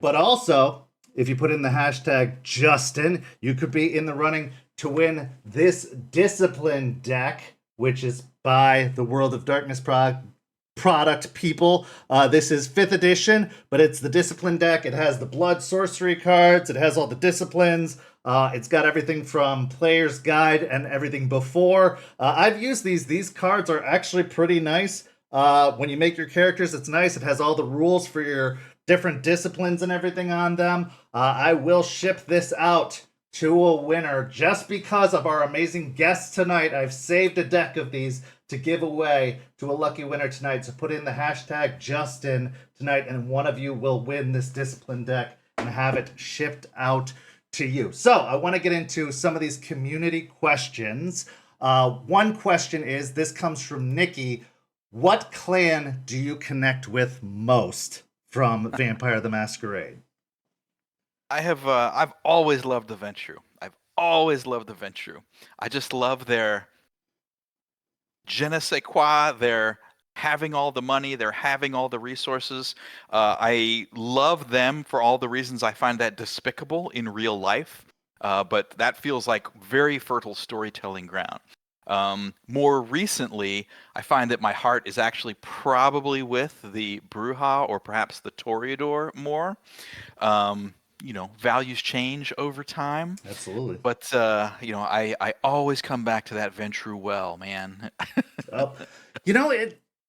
But also, if you put in the hashtag Justin, you could be in the running to win this Discipline deck, which is by the World of Darkness product people. This is 5th edition, but it's the Discipline deck. It has the Blood Sorcery cards. It has all the disciplines. It's got everything from Player's Guide and everything before. I've used these. These cards are actually pretty nice. When you make your characters, it's nice. It has all the rules for your different disciplines and everything on them. I will ship this out to a winner just because of our amazing guests tonight. I've saved a deck of these to give away to a lucky winner tonight. So put in the hashtag Justin tonight, and one of you will win this Discipline deck and have it shipped out to you. So I want to get into some of these community questions. One question is, this comes from Nikki. What clan do you connect with most from Vampire the Masquerade? I've always loved the Ventrue. I've always loved the Ventrue. I just love their je ne sais quoi, their having all the money, they're having all the resources. I love them for all the reasons I find that despicable in real life, but that feels like very fertile storytelling ground. More recently, I find that my heart is actually probably with the Bruja or perhaps the Toreador more. Values change over time. Absolutely. But, I always come back to that Ventrue well, man.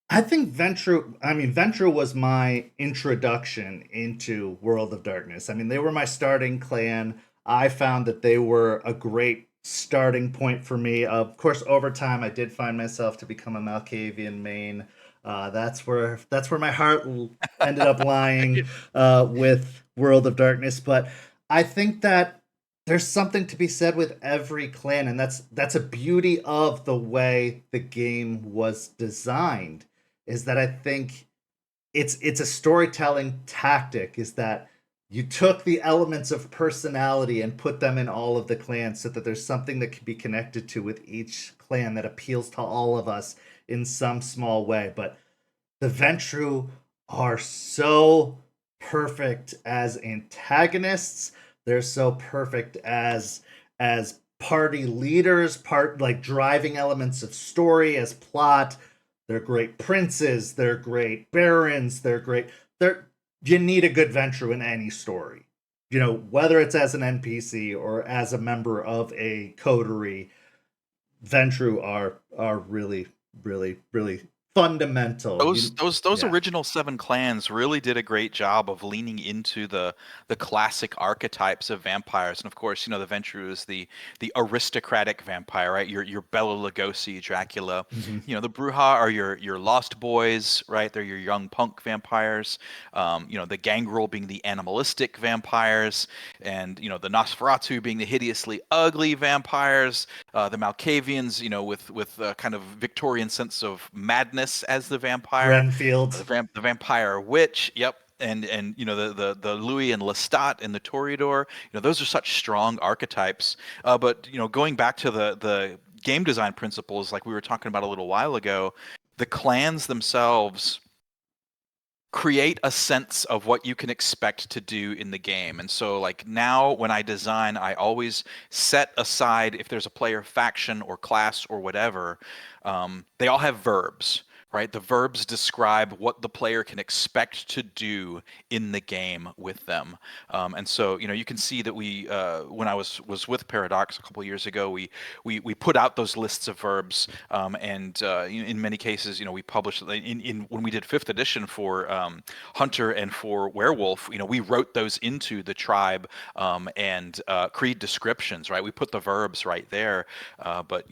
I think Ventrue was my introduction into World of Darkness. I mean, they were my starting clan. I found that they were a great starting point for me. Of course, over time, I did find myself to become a Malkavian main. That's where my heart ended up lying with World of Darkness. But I think that there's something to be said with every clan, and that's a beauty of the way the game was designed. Is that I think it's a storytelling tactic. Is that you took the elements of personality and put them in all of the clans so that there's something that can be connected to with each clan that appeals to all of us in some small way. But the Ventrue are so perfect as antagonists. They're so perfect as party leaders, like driving elements of story as plot. They're great princes. They're great barons. You need a good Ventrue in any story. Whether it's as an NPC or as a member of a coterie, Ventrue are really, really, really fundamental. Those original 7 clans really did a great job of leaning into the classic archetypes of vampires. And of course, the Ventrue is the aristocratic vampire, right? Your Bela Lugosi Dracula. Mm-hmm. The Bruja are your Lost Boys, right? They're your young punk vampires. The Gangrel being the animalistic vampires, and the Nosferatu being the hideously ugly vampires. The Malkavians, with a kind of Victorian sense of madness as the vampire. Renfield. The vampire witch. Yep. And the Louis and Lestat and the Toreador. Those are such strong archetypes. But going back to the game design principles, like we were talking about a little while ago, the clans themselves create a sense of what you can expect to do in the game. And so like now when I design, I always set aside, if there's a player faction or class or whatever, they all have verbs. Right, the verbs describe what the player can expect to do in the game with them, and so you can see that we, when I was with Paradox a couple of years ago, we put out those lists of verbs, and in many cases, we published in when we did 5th edition for Hunter and for Werewolf, we wrote those into the tribe and creed descriptions. Right, we put the verbs right there, but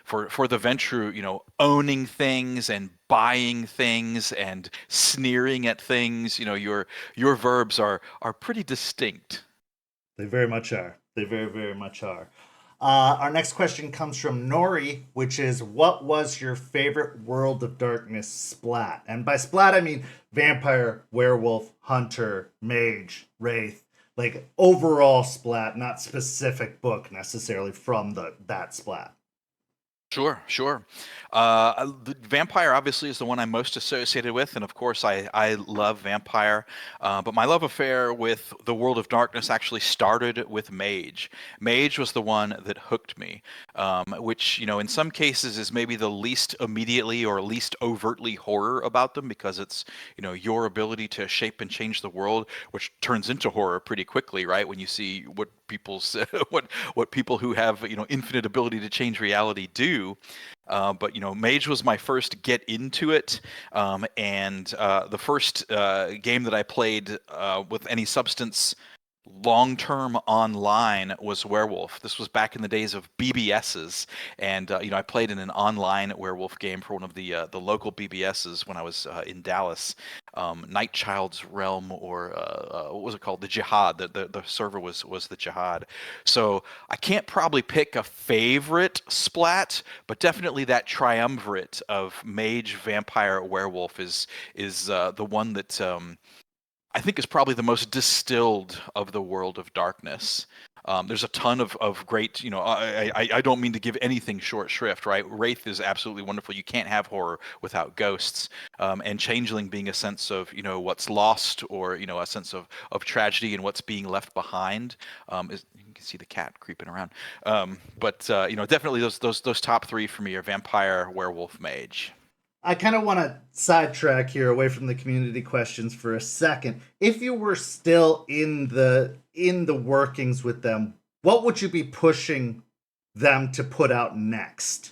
for the Ventrue, owning things and buying things and sneering at things, your verbs are pretty distinct. They very much are. They very, very much are. Our next question comes from Nori, which is, what was your favorite World of Darkness splat? And by splat, I mean vampire, werewolf, hunter, mage, wraith. Like overall splat, not specific book necessarily from that splat. Sure, sure. The Vampire obviously is the one I'm most associated with, and of course I love Vampire. But my love affair with the World of Darkness actually started with Mage. Mage was the one that hooked me, which in some cases is maybe the least immediately or least overtly horror about them because it's your ability to shape and change the world, which turns into horror pretty quickly, right? When you see what people's what people who have infinite ability to change reality do. But Mage was my first get into it, and the first game that I played with any substance long-term online was Werewolf. This was back in the days of BBSs, and I played in an online Werewolf game for one of the local BBSs when I was in Dallas. Night Child's Realm, or what was it called? The Jihad. The server was the Jihad. So I can't probably pick a favorite splat, but definitely that triumvirate of Mage, Vampire, Werewolf is the one that I think is probably the most distilled of the World of Darkness. There's a ton of great, I don't mean to give anything short shrift, right? Wraith is absolutely wonderful. You can't have horror without ghosts. And Changeling being a sense of, what's lost, or, a sense of tragedy and what's being left behind. You can see the cat creeping around. But definitely those top three for me are Vampire, Werewolf, Mage. I kind of want to sidetrack here away from the community questions for a second. If you were still in the workings with them, what would you be pushing them to put out next?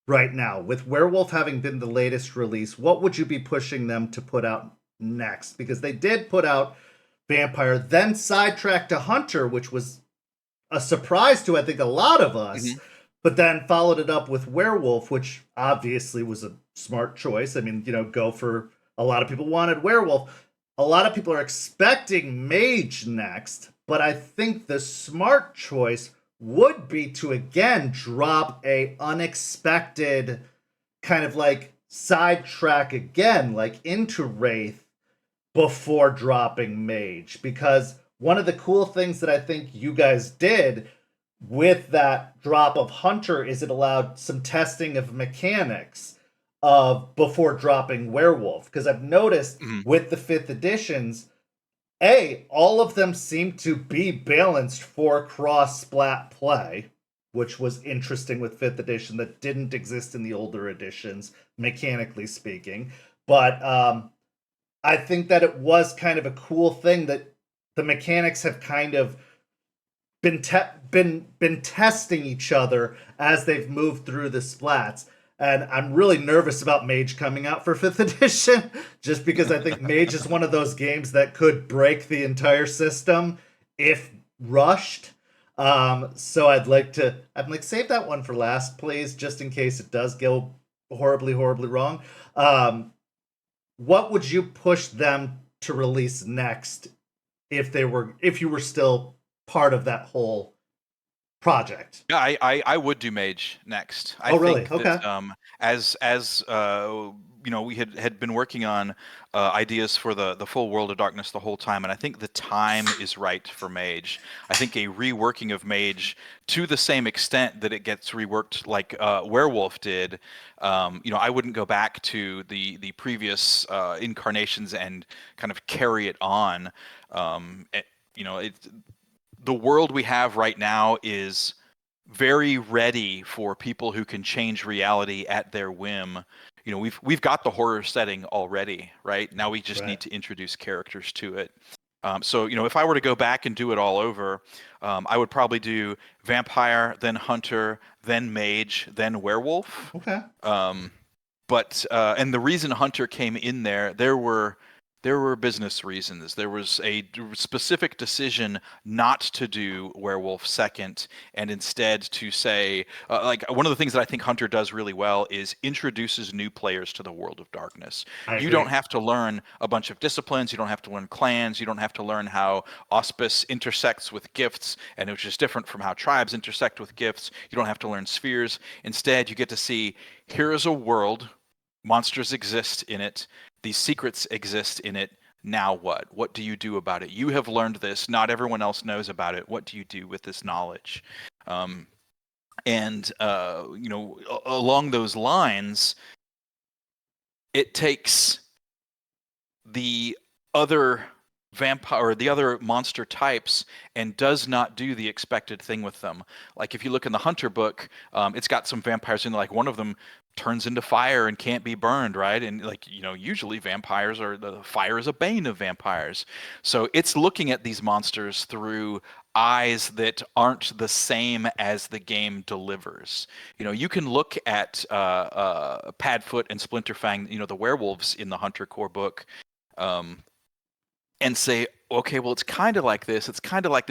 Right now, with Werewolf having been the latest release, what would you be pushing them to put out next? Because they did put out Vampire, then sidetracked to Hunter, which was a surprise to I think a lot of us. Mhm. But then followed it up with Werewolf, which obviously was a smart choice. I mean, go for, a lot of people wanted Werewolf. A lot of people are expecting Mage next, but I think the smart choice would be to again drop a unexpected kind of like sidetrack again, like into Wraith before dropping Mage. Because one of the cool things that I think you guys did with that drop of Hunter is it allowed some testing of mechanics of before dropping Werewolf. Because I've noticed Mhm. with the 5th editions, all of them seem to be balanced for cross splat play, which was interesting with 5th edition that didn't exist in the older editions, mechanically speaking. But I think that it was kind of a cool thing that the mechanics have kind of been testing each other as they've moved through the splats. And I'm really nervous about Mage coming out for 5th edition, just because I think Mage is one of those games that could break the entire system if rushed. So I'd like save that one for last, please, just in case it does go horribly, horribly wrong. What would you push them to release next if you were still part of that whole project? Yeah, I would do Mage next. I Oh, really? think Okay. that as we had been working on ideas for the full World of Darkness the whole time, and I think the time is right for Mage. I think a reworking of Mage to the same extent that it gets reworked like Werewolf did. I wouldn't go back to the previous incarnations and kind of carry it on. The world we have right now is very ready for people who can change reality at their whim. We've got the horror setting already, right? Now we just need Right. to introduce characters to it. So if I were to go back and do it all over, I would probably do Vampire, then Hunter, then Mage, then Werewolf. Okay. Um, but and the reason Hunter came in there were there were business reasons. There was a specific decision not to do Werewolf second and instead to say, like, one of the things that I think Hunter does really well is introduces new players to the world of darkness. I You agree. don't have to learn a bunch of disciplines. You don't have to learn clans. You don't have to learn how auspice intersects with gifts, and which is different from how tribes intersect with gifts. You don't have to learn spheres. Instead, you get to see, here is a world. Monsters exist in it. These secrets exist in it. Now what? What do you do about it? You have learned this. Not everyone else knows about it. What do you do with this knowledge? Along those lines, it takes the other vampire or the other monster types and does not do the expected thing with them. Like if you look in the Hunter book, it's got some vampires in there, like one of them turns into fire and can't be burned, right? And usually vampires the fire is a bane of vampires. So it's looking at these monsters through eyes that aren't the same as the game delivers. You can look at Padfoot and Splinterfang, the werewolves in the Hunter core book, and say, okay, well, it's kind of like this,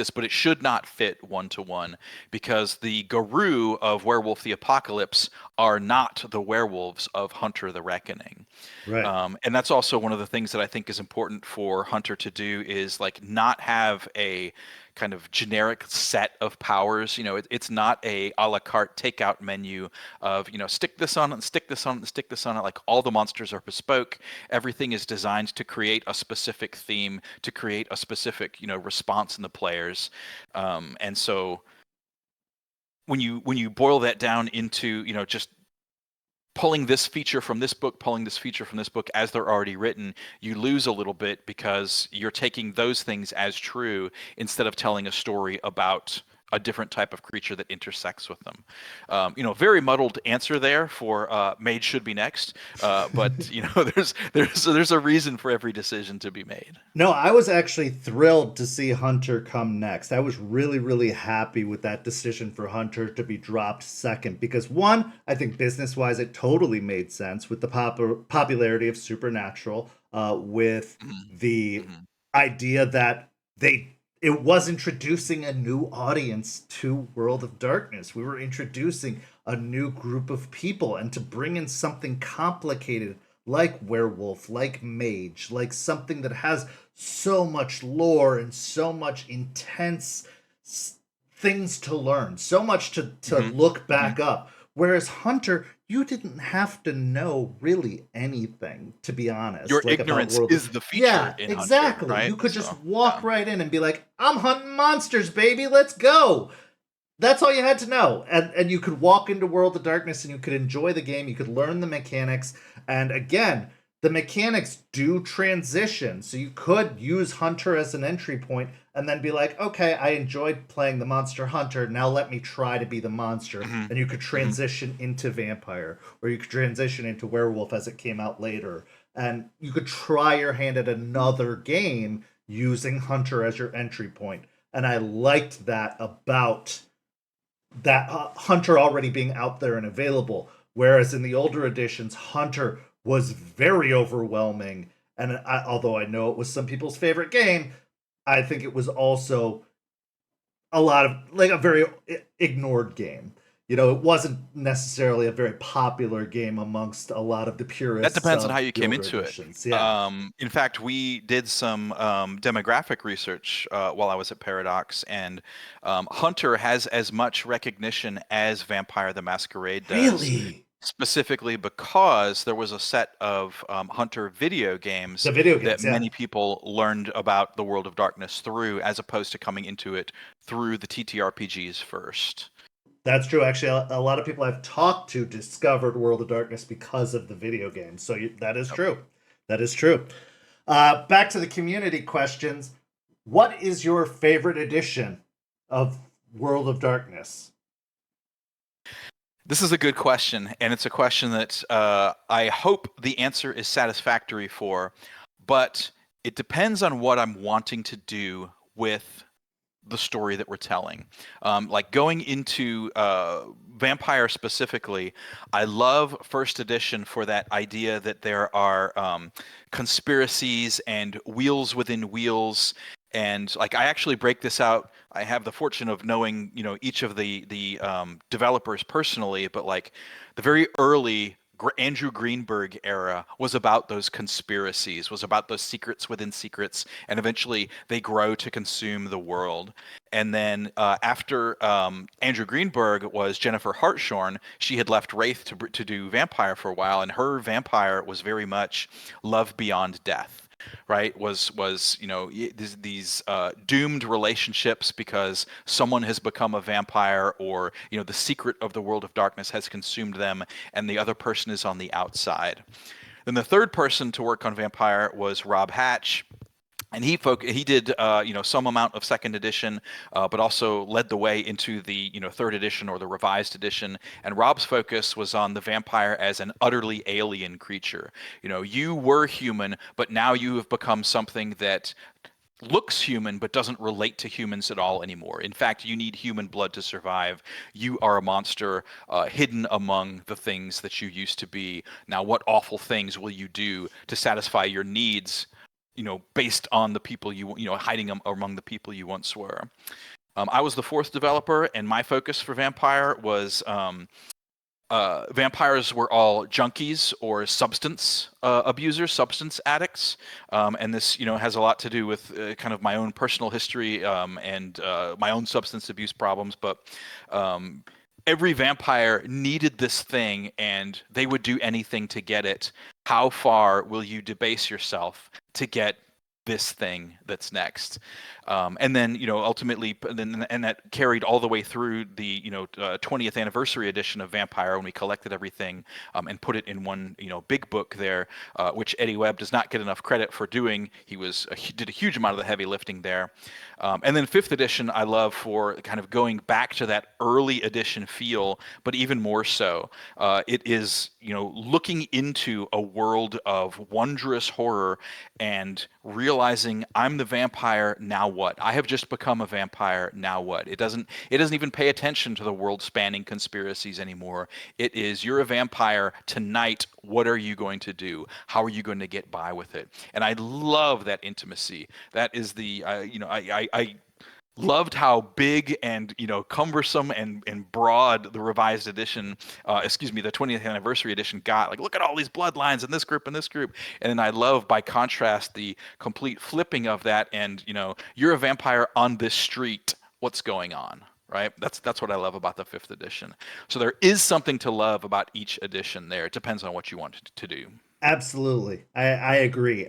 but it should not fit one-to-one because the Garou of Werewolf the Apocalypse are not the werewolves of Hunter the Reckoning. Right. And that's also one of the things that I think is important for Hunter to do is like not have a kind of generic set of powers. It's not a la carte takeout menu of, stick this on and stick this on and stick this on it. Like all the monsters are bespoke. Everything is designed to create a specific theme, to create a specific, response in the players. And so when you boil that down into, just pulling this feature from this book, pulling this feature from this book as they're already written, you lose a little bit because you're taking those things as true instead of telling a story about a different type of creature that intersects with them. Very muddled answer there for Mage should be next, but there's a reason for every decision to be made. No, I was actually thrilled to see Hunter come next. I was really, really happy with that decision for Hunter to be dropped second because one, I think business-wise it totally made sense with the popularity of Supernatural, with the idea that it was introducing a new audience to World of Darkness. We were introducing a new group of people, and to bring in something complicated like Werewolf, like Mage, like something that has so much lore and so much intense things to learn, so much to look back up. Whereas Hunter, you didn't have to know really anything, to be honest. Your ignorance is the feature. Yeah, in exactly. Hunter, right? You could just walk right in and be like, I'm hunting monsters, baby, let's go. That's all you had to know. And you could walk into World of Darkness and you could enjoy the game. You could learn the mechanics. And again, the mechanics do transition. So you could use Hunter as an entry point and then be like, okay, I enjoyed playing the Monster Hunter. Now let me try to be the monster. And you could transition into Vampire, or you could transition into Werewolf as it came out later. And you could try your hand at another game using Hunter as your entry point. And I liked that about that Hunter already being out there and available. Whereas in the older editions, Hunter was very overwhelming. And although I know it was some people's favorite game, I think it was also a lot of like a very ignored game. It wasn't necessarily a very popular game amongst a lot of the purists. That depends on how you came into editions. it. Yeah. In fact, we did some demographic research while I was at Paradox, and Hunter has as much recognition as Vampire the Masquerade does. Really? Specifically because there was a set of Hunter video games, that many people learned about the World of Darkness through, as opposed to coming into it through the TTRPGs first. That's true. Actually, a lot of people I've talked to discovered World of Darkness because of the video games. So that is true. That is true. Back to the community questions. What is your favorite edition of World of Darkness? This is a good question, and it's a question that I hope the answer is satisfactory for, but it depends on what I'm wanting to do with the story that we're telling. Like going into Vampire specifically, I love first edition for that idea that there are conspiracies and wheels within wheels. And like I actually break this out. I have the fortune of knowing, each of the developers personally, but like the very early Andrew Greenberg era was about those conspiracies, was about those secrets within secrets, and eventually they grow to consume the world. And then after Andrew Greenberg was Jennifer Hartshorn. She had left Wraith to do Vampire for a while, and her Vampire was very much love beyond death. Right, was these doomed relationships because someone has become a vampire, or the secret of the world of darkness has consumed them, and the other person is on the outside. Then the third person to work on Vampire was Rob Hatch, and he did some amount of second edition, but also led the way into the third edition or the revised edition. And Rob's focus was on the vampire as an utterly alien creature. You were human, but now you have become something that looks human but doesn't relate to humans at all anymore. In fact, you need human blood to survive. You are a monster hidden among the things that you used to be. Now, what awful things will you do to satisfy your needs? Based on the people hiding them among the people you once were. I was the fourth developer, and my focus for Vampire was vampires were all junkies or substance abusers, substance addicts, and this has a lot to do with kind of my own personal history and my own substance abuse problems, but every vampire needed this thing, and they would do anything to get it. How far will you debase yourself to get this thing that's next? And then ultimately, and that carried all the way through the 20th anniversary edition of Vampire, when we collected everything and put it in one big book there, which Eddie Webb does not get enough credit for doing. He did a huge amount of the heavy lifting there. And then 5th edition I love for kind of going back to that early edition feel, but even more so. It is looking into a world of wondrous horror and realizing I'm the vampire, now what? I have just become a vampire, now what? It doesn't even pay attention to the world spanning conspiracies anymore. It is, you're a vampire tonight, what are you going to do? How are you going to get by with it? And I love that intimacy. That is the I loved how big and cumbersome and broad the revised edition, the 20th anniversary edition got. Like, look at all these bloodlines in this group and this group. And then I love, by contrast, the complete flipping of that. And you're a vampire on this street. What's going on? Right? That's what I love about the 5th edition. So there is something to love about each edition there. It depends on what you want to do. Absolutely, I agree.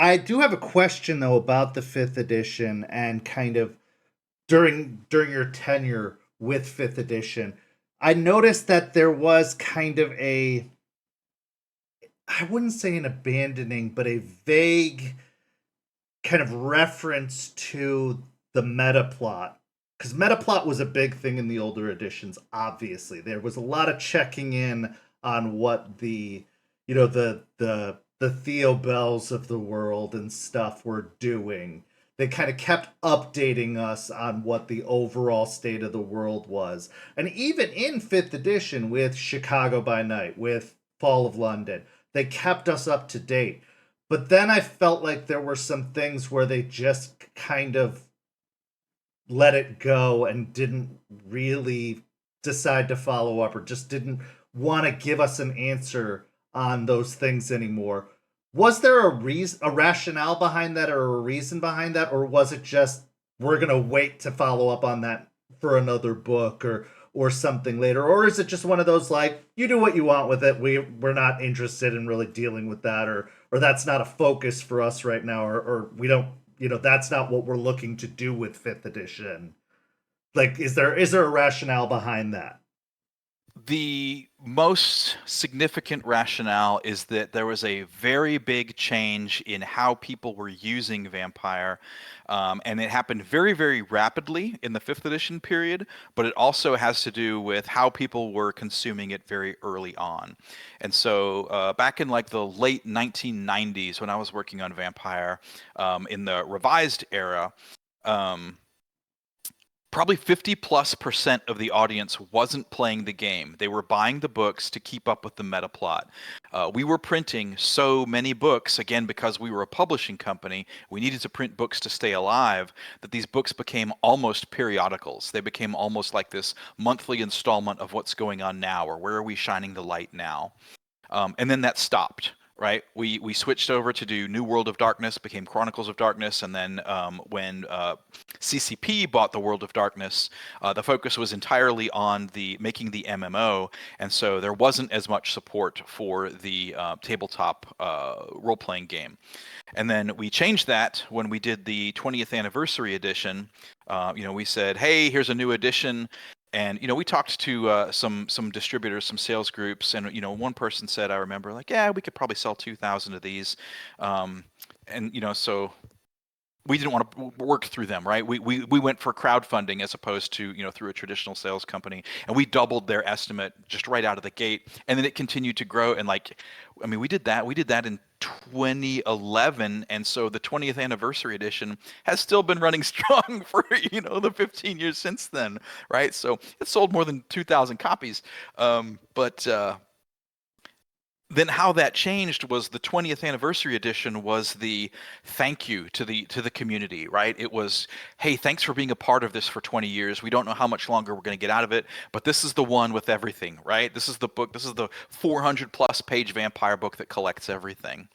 I do have a question though about the 5th edition, and kind of during your tenure with 5th edition, I noticed that there was kind of I wouldn't say an abandoning, but a vague kind of reference to the meta plot. Because meta plot was a big thing in the older editions, obviously. There was a lot of checking in on what the Theo Bells of the world and stuff were doing. They kind of kept updating us on what the overall state of the world was. And even in 5th edition with Chicago by Night, with Fall of London, they kept us up to date. But then I felt like there were some things where they just kind of let it go and didn't really decide to follow up, or just didn't want to give us an answer on those things anymore. Was there a rationale behind that, or a reason behind that, or was it just, we're gonna wait to follow up on that for another book or something later? Or is it just one of those, like, you do what you want with it, we're not interested in really dealing with that, or that's not a focus for us right now, or we don't, that's not what we're looking to do with 5th edition? Like, is there a rationale behind that? The most significant rationale is that there was a very big change in how people were using Vampire, and it happened very, very rapidly in the 5th edition period, but it also has to do with how people were consuming it very early on. And so back in like the late 1990s, when I was working on Vampire in the revised era, um, probably 50+% of the audience wasn't playing the game. They were buying the books to keep up with the meta plot. We were printing so many books, again, because we were a publishing company, we needed to print books to stay alive, that these books became almost periodicals. They became almost like this monthly installment of what's going on now, or where are we shining the light now. And then that stopped. Right, we switched over to do New World of Darkness, became Chronicles of Darkness, and then when CCP bought the World of Darkness, the focus was entirely on making the MMO, and so there wasn't as much support for the tabletop role-playing game. And then we changed that when we did the 20th anniversary edition. We said, hey, here's a new edition. And we talked to some distributors, some sales groups, and one person said, I remember, like, yeah, we could probably sell 2,000 of these, and so we didn't want to work through them, right? We went for crowdfunding as opposed to through a traditional sales company, and we doubled their estimate just right out of the gate, and then it continued to grow. And we did that in 2011, and so the 20th anniversary edition has still been running strong for the 15 years since then, right? So it sold more than 2,000 copies, but then how that changed was the 20th anniversary edition was the thank you to the community, right? It was, hey, thanks for being a part of this for 20 years. We don't know how much longer we're going to get out of it, but this is the one with everything, right? This is the book. This is the 400+ page vampire book that collects everything.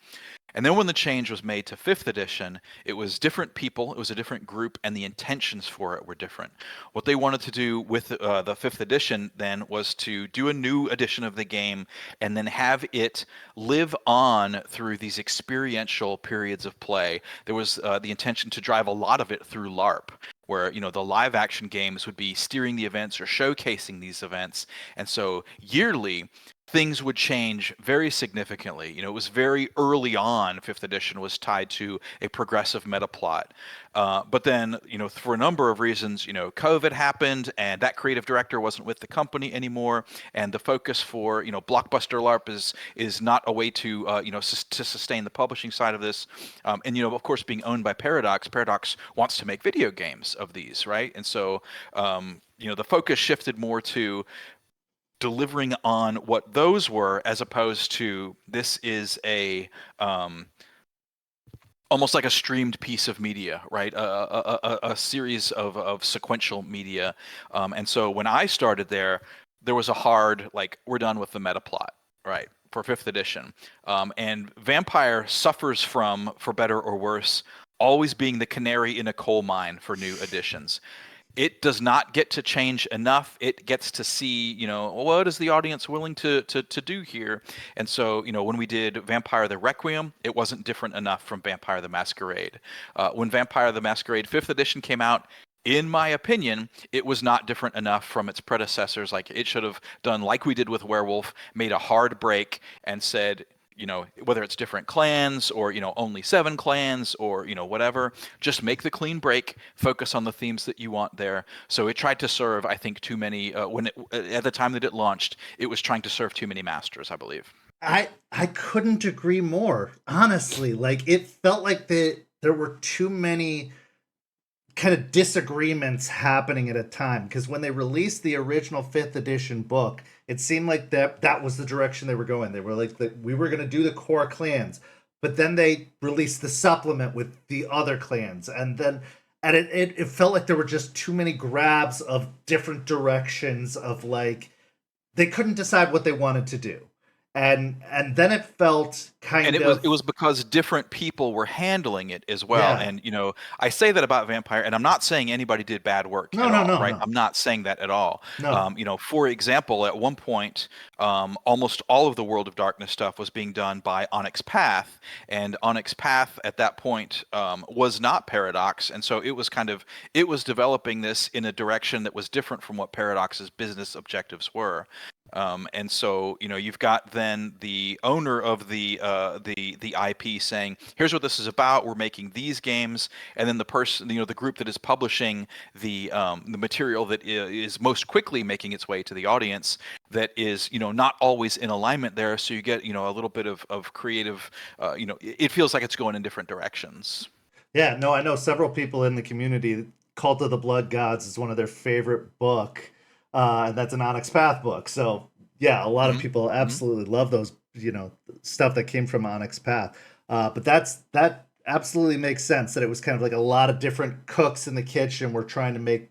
And then when the change was made to 5th edition, it was different people, it was a different group, and the intentions for it were different. What they wanted to do with the 5th edition then was to do a new edition of the game and then have it live on through these experiential periods of play. There was the intention to drive a lot of it through LARP, where the live action games would be steering the events or showcasing these events. And so yearly, things would change very significantly. It was very early on, 5th edition was tied to a progressive meta plot. But then, for a number of reasons, COVID happened, and that creative director wasn't with the company anymore, and the focus for, blockbuster LARP is not a way to, to sustain the publishing side of this. And, of course, being owned by Paradox wants to make video games of these, right? And so, the focus shifted more to delivering on what those were, as opposed to this is a almost like a streamed piece of media, right? A series of sequential media. And so when I started there was a hard, like, we're done with the meta plot, right, for 5th edition. And Vampire suffers from, for better or worse, always being the canary in a coal mine for new editions. It does not get to change enough. It gets to see, what is the audience willing to do here? And so, when we did Vampire the Requiem, it wasn't different enough from Vampire the Masquerade. When Vampire the Masquerade 5th edition came out, in my opinion, it was not different enough from its predecessors. Like, it should have done like we did with Werewolf, made a hard break and said, whether it's different clans or, only 7 clans or, whatever, just make the clean break, focus on the themes that you want there. So it tried to serve, I think, too many, at the time that it launched, it was trying to serve too many masters, I believe. I couldn't agree more, honestly. Like, it felt like there were too many kind of disagreements happening at a time, because when they released the original 5th edition book, it seemed like that was the direction they were going. They were like, we were going to do the core clans, but then they released the supplement with the other clans, and it felt like there were just too many grabs of different directions of, like, they couldn't decide what they wanted to do. And then it felt it was because different people were handling it as well. Yeah. And I say that about Vampire, and I'm not saying anybody did bad work No, at no, all, no, right? no. I'm not saying that at all. No. For example, at one point, almost all of the World of Darkness stuff was being done by Onyx Path, and Onyx Path at that point was not Paradox, and so it was developing this in a direction that was different from what Paradox's business objectives were. And so, you've got then the owner of the IP saying, here's what this is about, we're making these games, and then the person, the group that is publishing the material that is most quickly making its way to the audience, that is, not always in alignment there. So you get, a little bit of creative, it feels like it's going in different directions. Yeah, no, I know several people in the community. Cult of the Blood Gods is one of their favorite book, and that's an Onyx Path book. So yeah, a lot of Hmm. people Hmm. absolutely love those, stuff that came from Onyx Path. But that absolutely makes sense that it was kind of like a lot of different cooks in the kitchen were trying to make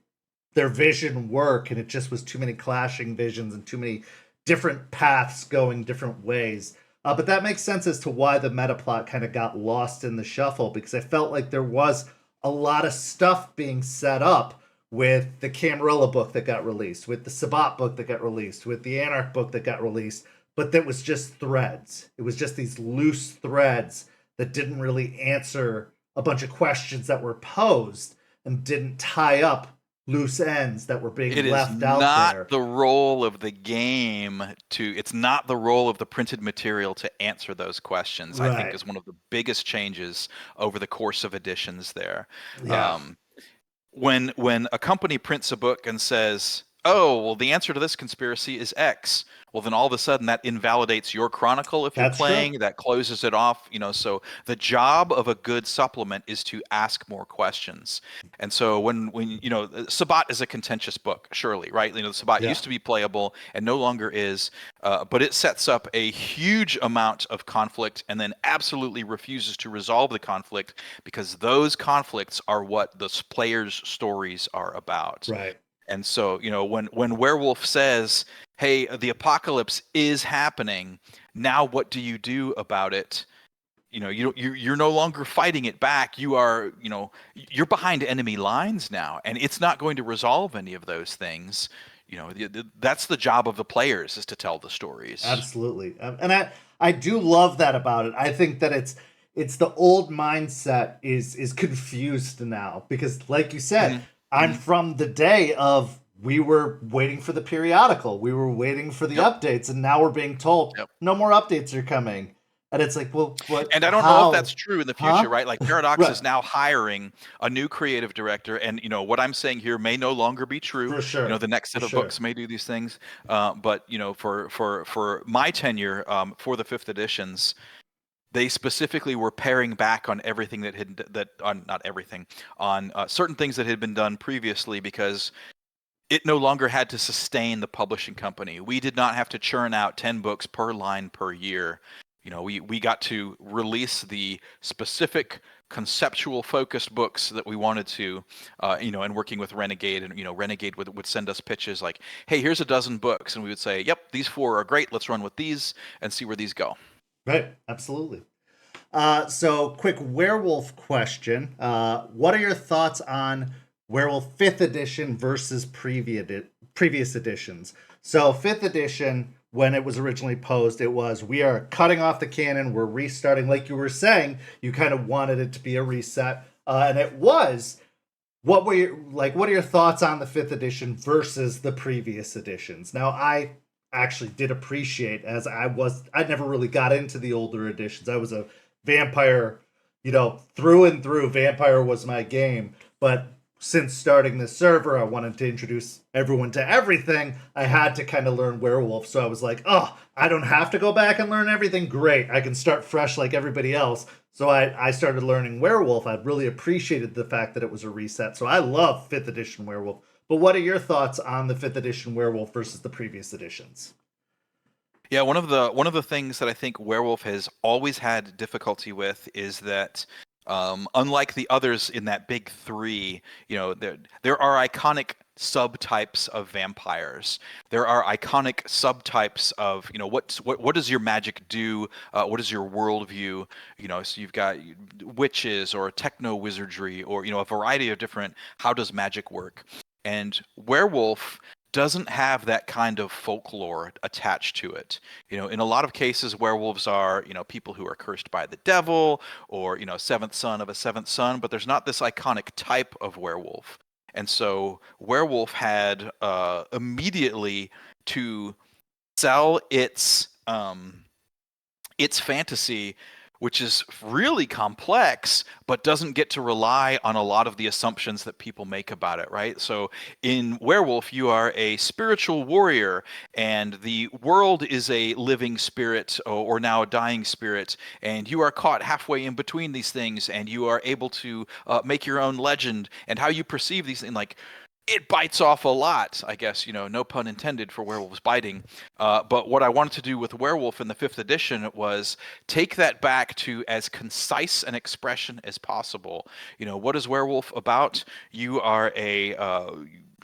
their vision work, and it just was too many clashing visions and too many different paths going different ways. But that makes sense as to why the meta plot kind of got lost in the shuffle, because I felt like there was a lot of stuff being set up with the Camarilla book that got released, with the Sabbat book that got released, with the Anarch book that got released, but that was just threads. It was just these loose threads that didn't really answer a bunch of questions that were posed and didn't tie up loose ends that were being It is left out not there. the role of the game it's not the role of the printed material to answer those questions, I think Right. is one of the biggest changes over the course of editions there. Yeah. Um, when a company prints a book and says, "Oh, well, the answer to this conspiracy is X," well, then all of a sudden that invalidates your chronicle if you're That's true. playing. That closes it off. So the job of a good supplement is to ask more questions. And so when Sabbat is a contentious book, surely, right? The Sabbat Yeah. used to be playable and no longer is, but it sets up a huge amount of conflict and then absolutely refuses to resolve the conflict because those conflicts are what the players' stories are about. Right. And so, when Werewolf says, "Hey, the apocalypse is happening. Now, what do you do about it?" You're no longer fighting it back. You're behind enemy lines now, and it's not going to resolve any of those things. That's the job of the players, is to tell the stories. Absolutely. And I do love that about it. I think that it's the old mindset is confused now, because like you said, Hmm. I'm Hmm. from the day of we were waiting for the periodical. We were waiting for the Yep. updates, and now we're being told Yep. no more updates are coming. And it's like, well, what, And I don't know if that's how? true in the future, Huh? right? Like Paradox Right. is now hiring a new creative director, and what I'm saying here may no longer be true. For sure. The next For set of sure. books may do these things, but for my tenure, for the fifth editions, they specifically were paring back on everything that on not everything, on certain things that had been done previously, because it no longer had to sustain the publishing company. We did not have to churn out 10 books per line per year. We got to release the specific conceptual focused books that we wanted to, and working with Renegade, and Renegade would send us pitches like, "Hey, here's a dozen books," and we would say, "Yep, these four are great. Let's run with these and see where these go." Right. Absolutely. So, quick werewolf question. What are your thoughts on Werewolf 5th edition versus previous editions? So, 5th edition, when it was originally posed, it was we are cutting off the canon, we're restarting. Like you were saying, you kind of wanted it to be a reset, and it was. What are your thoughts on the 5th edition versus the previous editions? Now, I actually did appreciate, as I never really got into the older editions. I was a vampire, through and through. Vampire was my game. But since starting this server, I wanted to introduce everyone to everything. I had to kind of learn werewolf. So I was like, oh, I don't have to go back and learn everything. Great. I can start fresh like everybody else. So I started learning werewolf. I really appreciated the fact that it was a reset. So I love 5th edition werewolf. But what are your thoughts on the 5th edition werewolf versus the previous editions? Yeah, one of the things that I think Werewolf has always had difficulty with is that, unlike the others in that big three, there are iconic subtypes of vampires. There are iconic subtypes of, what does your magic do? What is your worldview? So you've got witches or techno wizardry, or a variety of different. How does magic work? And Werewolf doesn't have that kind of folklore attached to it. In a lot of cases, werewolves are, people who are cursed by the devil, or, seventh son of a seventh son, but there's not this iconic type of werewolf. And so Werewolf had immediately to sell its fantasy which is really complex, but doesn't get to rely on a lot of the assumptions that people make about it, right? So in Werewolf, you are a spiritual warrior, and the world is a living spirit or now a dying spirit, and you are caught halfway in between these things, and you are able to make your own legend, and how you perceive these things, like it bites off a lot, I guess, no pun intended for werewolves biting. But what I wanted to do with Werewolf in the 5th edition was take that back to as concise an expression as possible. What is Werewolf about? You are a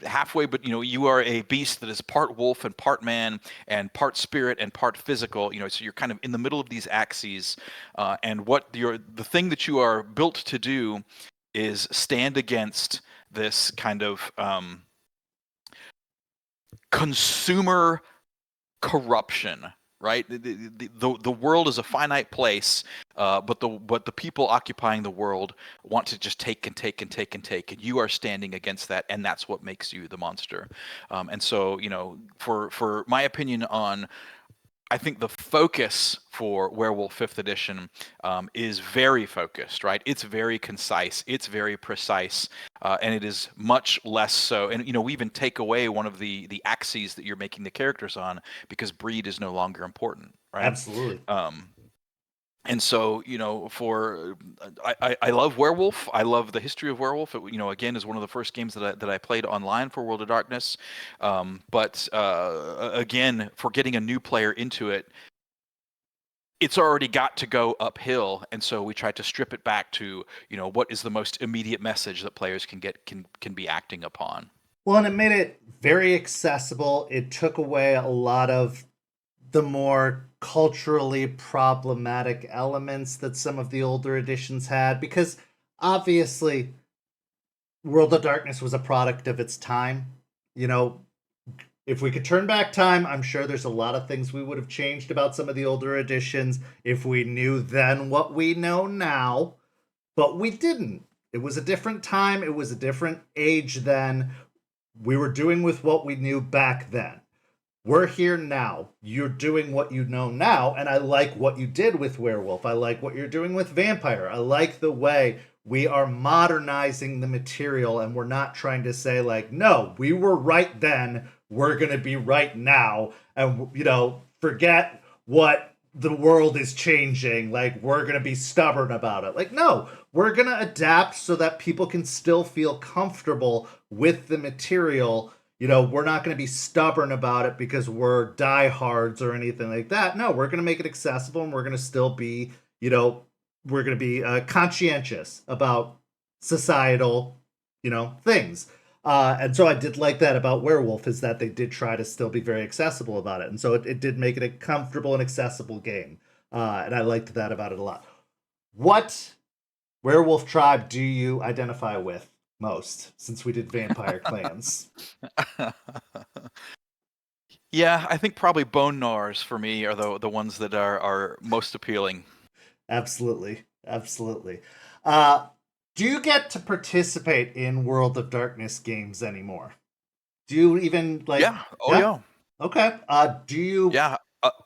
halfway, but you are a beast that is part wolf and part man and part spirit and part physical. So you're kind of in the middle of these axes, and the thing that you are built to do is stand against this kind of consumer corruption, right? The world is a finite place, but the people occupying the world want to just take and take and take and take, and you are standing against that, and that's what makes you the monster. And so, for my opinion on, I think the focus for Werewolf 5th edition is very focused, right? It's very concise, it's very precise, and it is much less so. And we even take away one of the axes that you're making the characters on because breed is no longer important, right? Absolutely. And so, I love Werewolf. I love the history of Werewolf. It, again, is one of the first games that I played online for World of Darkness. But again, for getting a new player into it, it's already got to go uphill, and so we tried to strip it back to what is the most immediate message that players can be acting upon. Well, and it made it very accessible. It took away a lot of the more culturally problematic elements that some of the older editions had, because obviously World of Darkness was a product of its time. If we could turn back time, I'm sure there's a lot of things we would have changed about some of the older editions if we knew then what we know now, but we didn't. It was a different time, it was a different age then. We were doing with what we knew back then. We're here now. You're doing what you know now, and I like what you did with Werewolf. I like what you're doing with Vampire. I like the way we are modernizing the material, and we're not trying to say, like, no, we were right then, we're going to be right now, and, forget what the world is changing. Like, we're going to be stubborn about it. Like, no, we're going to adapt so that people can still feel comfortable with the material. We're not going to be stubborn about it because we're diehards or anything like that. No, we're going to make it accessible, and we're going to still be, we're going to be conscientious about societal, things. And so I did like that about Werewolf, is that they did try to still be very accessible about it. And so it did make it a comfortable and accessible game. And I liked that about it a lot. What werewolf tribe do you identify with most, since we did vampire clans? Yeah, I think probably Bone Gnawers for me are the ones that are most appealing. Absolutely. Do you get to participate in World of Darkness games anymore? Do you even Yeah. Oh yeah. Okay. Do you? Yeah.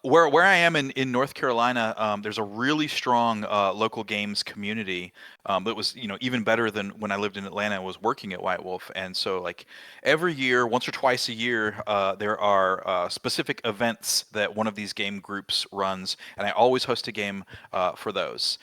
Where I am in North Carolina, there's a really strong local games community that was even better than when I lived in Atlanta and was working at White Wolf. And so like every year, once or twice a year, there are specific events that one of these game groups runs, and I always host a game for those.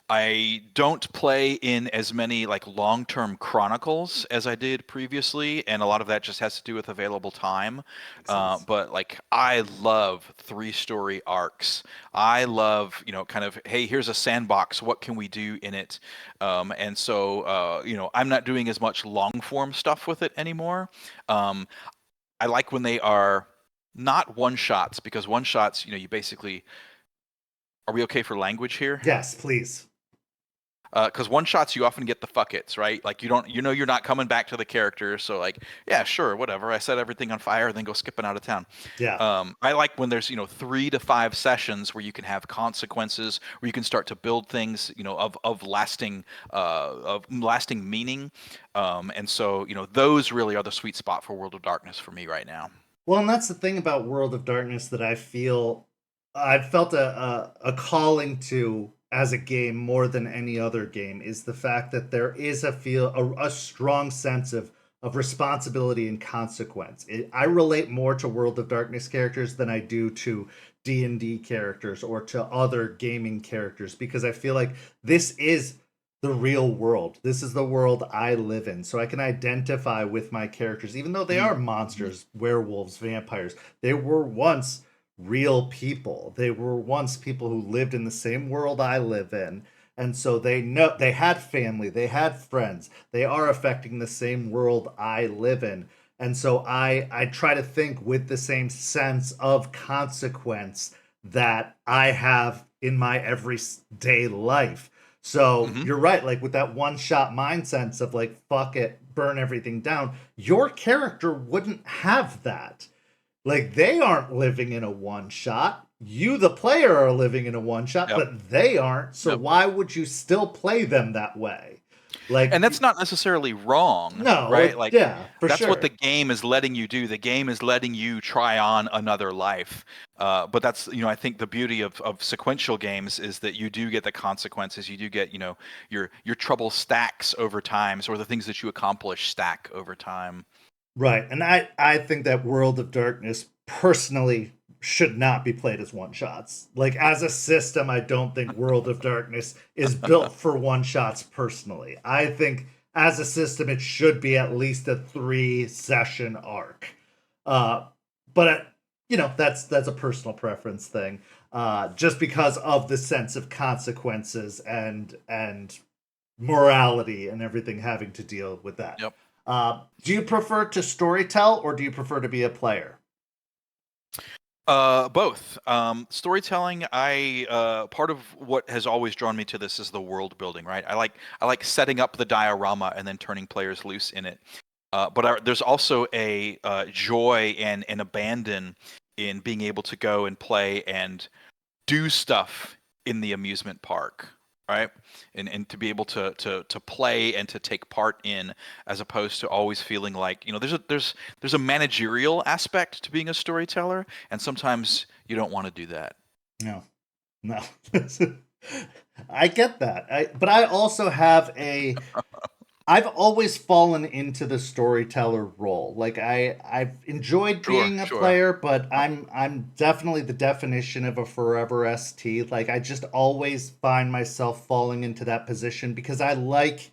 I don't play in as many like long-term chronicles as I did previously, and a lot of that just has to do with available time. But like I love three-story arcs. I love, kind of, hey, here's a sandbox. What can we do in it? And so, I'm not doing as much long-form stuff with it anymore. I like when they are not one-shots, because one-shots, you basically. Are we okay for language here? Yes, please. Because one shots you often get the fuck it's, right? Like you don't, you're not coming back to the character, so like, yeah, sure, whatever. I set everything on fire, then go skipping out of town. Yeah. I like when there's 3 to 5 sessions where you can have consequences, where you can start to build things, of lasting meaning. And so those really are the sweet spot for World of Darkness for me right now. Well, and that's the thing about World of Darkness that I feel I've felt a calling to as a game more than any other game is the fact that there is a strong sense of responsibility and consequence. I relate more to World of Darkness characters than I do to D&D characters or to other gaming characters because I feel like this is the real world. This is the world I live in. So I can identify with my characters even though they are Mhm. monsters, werewolves, vampires. They were once real people. They were once people who lived in the same world I live in. And so they know they had family, they had friends. They are affecting the same world I live in. And so I try to think with the same sense of consequence that I have in my everyday life. So Mhm. you're right, like with that one shot mindset of like, fuck it, burn everything down, your character wouldn't have that. Like they aren't living in a one shot. You, the player, are living in a one shot, Yep. but they aren't. So Yep. why would you still play them that way? Like, And that's not necessarily wrong, no, right? Like yeah, for that's what the sure. game is letting you do. The game is letting you try on another life. But that's, I think the beauty of sequential games is that you do get the consequences. You do get, your trouble stacks over time, or the things that you accomplish stack over time. Right. And I think that World of Darkness personally should not be played as one shots. Like as a system, I don't think World of Darkness is built for one shots personally. I think as a system it should be at least a 3 session arc. Uh but that's a personal preference thing. Just because of the sense of consequences and morality and everything having to deal with that. Yep. Do you prefer to storytell or do you prefer to be a player? Both. Storytelling. Part of what has always drawn me to this is the world building. Right. I like setting up the diorama and then turning players loose in it. But there's also a joy and abandon in being able to go and play and do stuff in the amusement park, right? And to be able to play and to take part in, as opposed to always feeling like, there's a managerial aspect to being a storyteller, and sometimes you don't want to do that. No, no. I get that. But I also have a I've always fallen into the storyteller role. Like I've enjoyed Sure, being a sure. player, but I'm definitely the definition of a forever ST. Like I just always find myself falling into that position because I like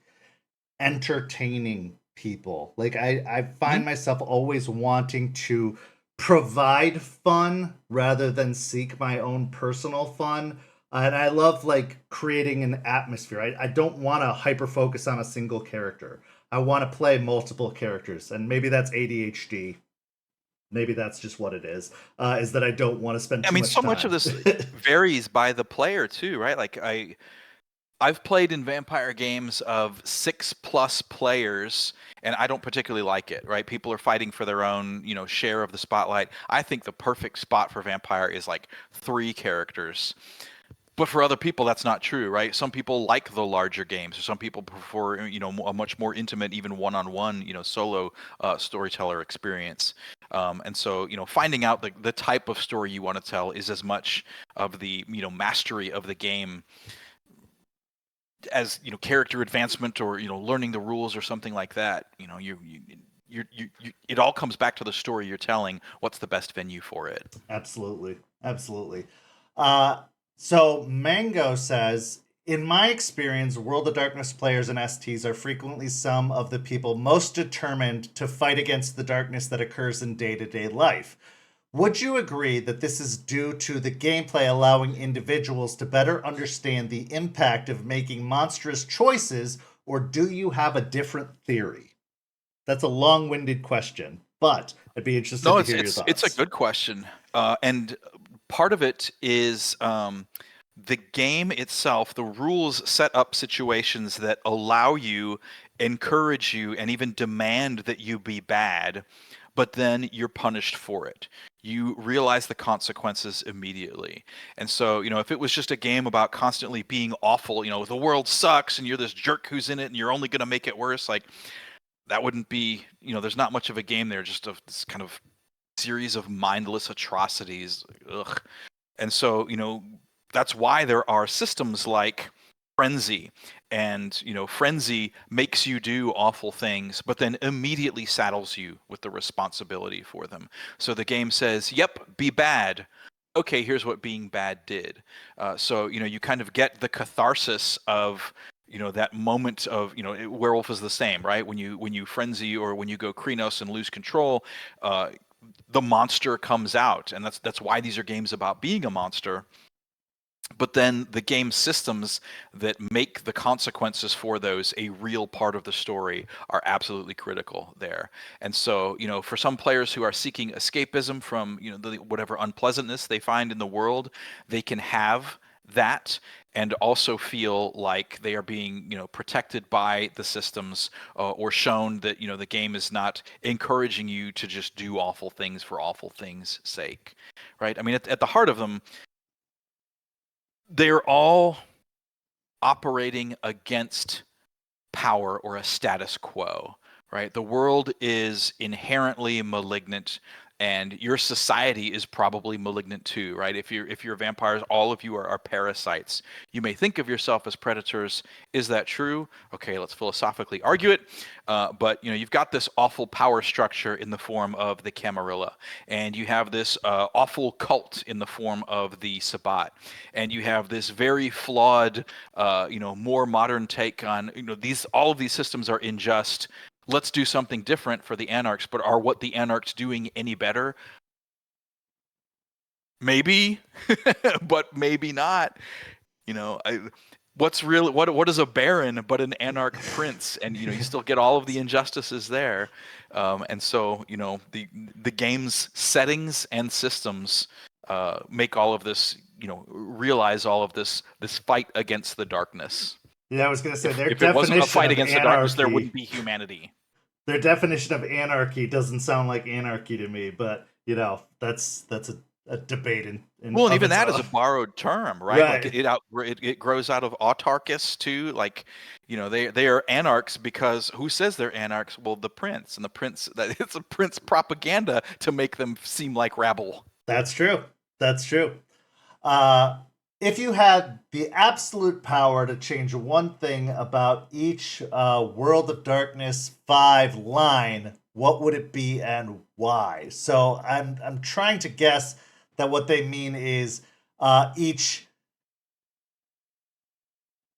entertaining people. Like I Hmm. find myself always wanting to provide fun rather than seek my own personal fun. And I love like creating an atmosphere. I don't want to hyper focus on a single character. I want to play multiple characters, and maybe that's ADHD. Maybe that's just what it is that I don't want to spend I too mean, much so much of time. this varies by the player too, right? Like I've played in vampire games of 6+ players, and I don't particularly like it, right? People are fighting for their own, share of the spotlight. I think the perfect spot for vampire is like 3 characters. But for other people, that's not true, right? Some people like the larger games, or some people prefer, a much more intimate, even one-on-one, solo storyteller experience. And so, finding out the type of story you want to tell is as much of the, mastery of the game as character advancement, or learning the rules or something like that. It all comes back to the story you're telling. What's the best venue for it? Absolutely. Absolutely. Uh, so Mango says, in my experience, World of Darkness players and STs are frequently some of the people most determined to fight against the darkness that occurs in day to day life. Would you agree that this is due to the gameplay allowing individuals to better understand the impact of making monstrous choices, or do you have a different theory? That's a long winded question, but I'd be interested No, to it's hear your it's a thoughts. good question, and part of it is the game itself. The rules set up situations that allow you, encourage you, and even demand that you be bad, but then you're punished for it. You realize the consequences immediately. And so, if it was just a game about constantly being awful, the world sucks and you're this jerk who's in it and you're only going to make it worse, like that wouldn't be, there's not much of a game there, just of this kind of series of mindless atrocities. Ugh. And so, that's why there are systems like Frenzy. And, Frenzy makes you do awful things, but then immediately saddles you with the responsibility for them. So the game says, yep, be bad. Okay, here's what being bad did. So, you kind of get the catharsis of, that moment of, Werewolf is the same, right? When you frenzy or when you go Krenos and lose control, the monster comes out, and that's why these are games about being a monster. But then the game systems that make the consequences for those a real part of the story are absolutely critical there. And so, for some players who are seeking escapism from, whatever unpleasantness they find in the world, they can have that and also feel like they are being, protected by the systems, or shown that, the game is not encouraging you to just do awful things for awful things' sake, right? I mean, at the heart of them, they're all operating against power or a status quo, right? The world is inherently malignant, and your society is probably malignant too, right? If you're vampires, all of you are parasites. You may think of yourself as predators. Is that true? Okay, let's philosophically argue it. But you've got this awful power structure in the form of the Camarilla, and you have this awful cult in the form of the Sabbat, and you have this very flawed, more modern take on, all of these systems are unjust. Let's do something different for the Anarchs, but are what the Anarchs doing any better? Maybe, but maybe not. What's really what is a baron but an anarch prince? And you still get all of the injustices there. And so the game's settings and systems make all of this, realize all of this fight against the darkness. Yeah, I was going to say their If it wasn't a definition fight of against the darkness, there anarchy. wouldn't be humanity. Their definition of anarchy doesn't sound like anarchy to me, but that's a debate in Well, and of even its that own. is a borrowed term, right? Like Right. it grows out of autarchus too. Like, they are anarchs because who says they're anarchs? Well, the prince, and the prince, that it's a prince propaganda to make them seem like rabble. That's true. That's true. Uh, if you had the absolute power to change one thing about each World of Darkness 5 line, what would it be and why? So I'm trying to guess that what they mean is each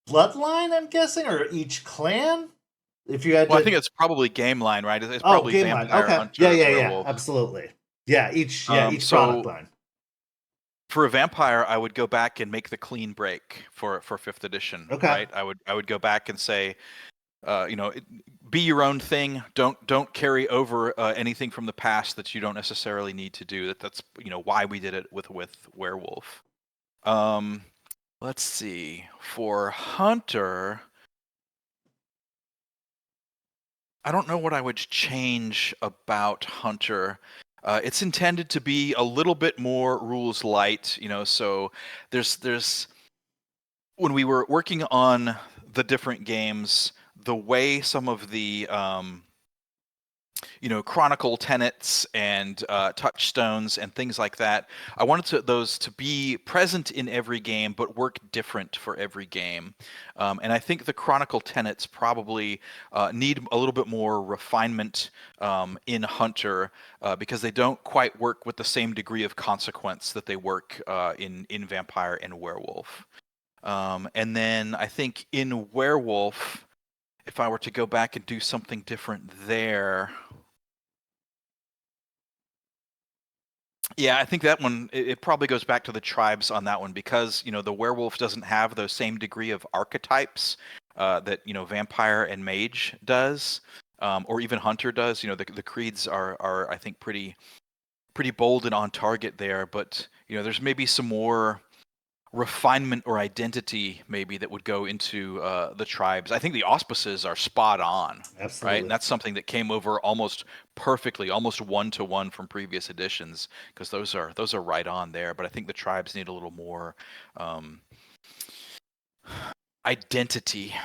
bloodline, I'm guessing, or each clan? If you had Well, I to. think it's probably game line, right? It's Oh, probably game line. vampire, Okay. Yeah, hunter, yeah, yeah. werewolf. Absolutely. Yeah, each product So line. for a vampire, I would go back and make the clean break for fifth edition, Okay. right? I would go back and say, be your own thing. Don't carry over anything from the past that you don't necessarily need to do. That's why we did it with werewolf. Um, let's see. For hunter, I don't know what I would change about hunter. It's intended to be a little bit more rules light, so there's when we were working on the different games, the way some of the chronicle tenets and touchstones and things like that, I wanted those to be present in every game but work different for every game. And I think the chronicle tenets probably need a little bit more refinement in hunter, because they don't quite work with the same degree of consequence that they work in vampire and werewolf. And then I think in werewolf, if I were to go back and do something different there, yeah, I think that one, it probably goes back to the tribes on that one, because the werewolf doesn't have those same degree of archetypes that vampire and mage does, or even hunter does. The creeds are I think pretty bold and on target there, but there's maybe some more refinement or identity maybe that would go into the tribes. I think the auspices are spot on, right? And Absolutely. that's something that came over almost perfectly, almost one to one from previous editions, because those are right on there. But I think the tribes need a little more identity.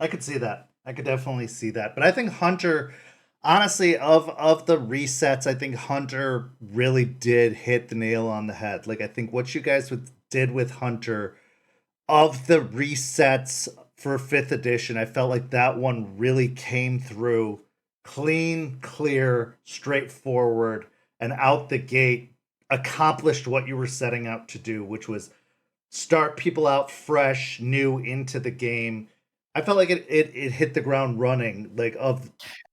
I could see that. I could definitely see that. But I think Hunter, Honestly, of the resets, I think Hunter really did hit the nail on the head. Like I think what you guys did with Hunter of the resets for 5th edition, I felt like that one really came through clean, clear, straightforward, and out the gate accomplished what you were setting out to do, which was start people out fresh, new into the game. I felt like it hit the ground running. Like of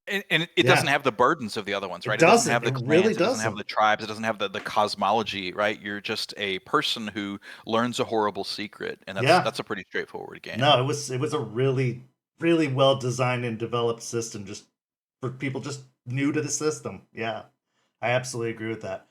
And it doesn't yeah, have the burdens of the other ones, it right? It doesn't doesn't. have It the really clans, it doesn't have doesn't. the tribes, it doesn't have the cosmology, right? You're just a person who learns a horrible secret, and Yeah. that's a pretty straightforward game. No, it was a really well designed and developed system just for people just new to the system. Yeah. I absolutely agree with that.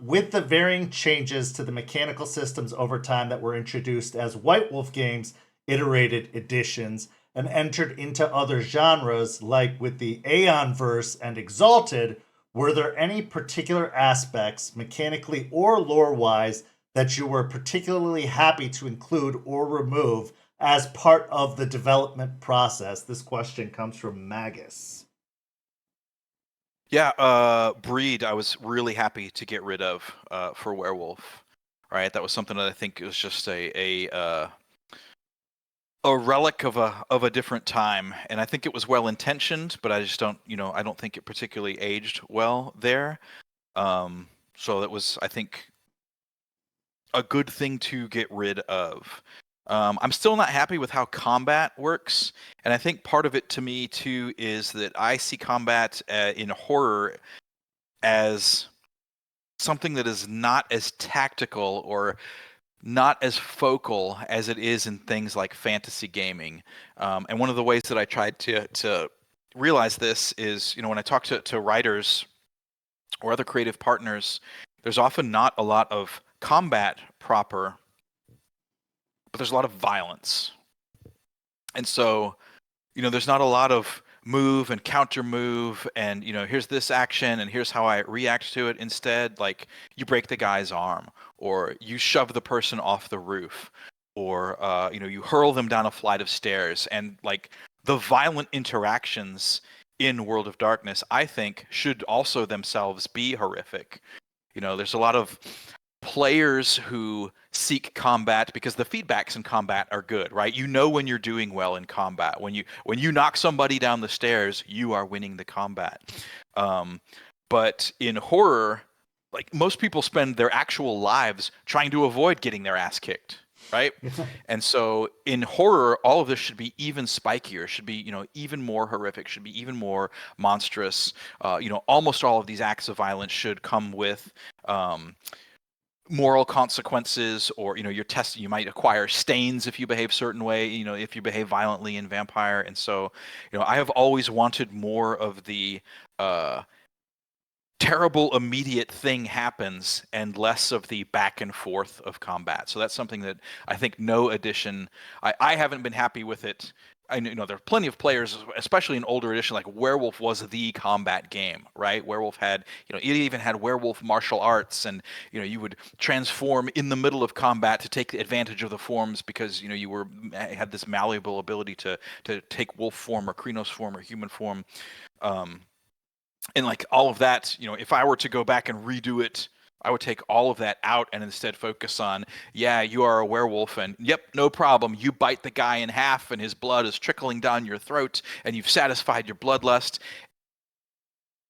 With the varying changes to the mechanical systems over time that were introduced as White Wolf games iterated editions and entered into other genres, like with the Aeon verse and Exalted, were there any particular aspects, mechanically or lore wise, that you were particularly happy to include or remove as part of the development process? This question comes from Magus. Yeah, breed I was really happy to get rid of for Werewolf, right? That was something that I think was just a relic of a different time, and I think it was well intentioned, but I just don't, I don't think it particularly aged well there. So that was, I think, a good thing to get rid of. I'm still not happy with how combat works, and I think part of it to me too is that I see combat in horror as something that is not as tactical or not as focal as it is in things like fantasy gaming. And one of the ways that I tried to realize this is, when I talk to writers or other creative partners, there's often not a lot of combat proper, but there's a lot of violence. And so, there's not a lot of move and counter move and, here's this action and here's how I react to it. Instead, like, you break the guy's arm, or you shove the person off the roof, or you hurl them down a flight of stairs. And like, the violent interactions in World of Darkness, I think, should also themselves be horrific. There's a lot of players who seek combat because the feedbacks in combat are good, right? When you're doing well in combat. When you knock somebody down the stairs, you are winning the combat. But in horror, like, most people spend their actual lives trying to avoid getting their ass kicked, right? And so in horror, all of this should be even spikier, should be, even more horrific, should be even more monstrous. Almost all of these acts of violence should come with moral consequences, or you might acquire stains if you behave certain way, if you behave violently in Vampire. And so I have always wanted more of the terrible immediate thing happens and less of the back and forth of combat. So that's something that I think no edition, I haven't been happy with it. I know there are plenty of players, especially in older edition, like Werewolf was the combat game, right? Werewolf had, it even had Werewolf martial arts, and you would transform in the middle of combat to take advantage of the forms because you had this malleable ability to take wolf form or Krynos form or human form. And like all of that, if I were to go back and redo it, I would take all of that out and instead focus on, yeah, you are a werewolf, and yep, no problem. You bite the guy in half and his blood is trickling down your throat and you've satisfied your bloodlust.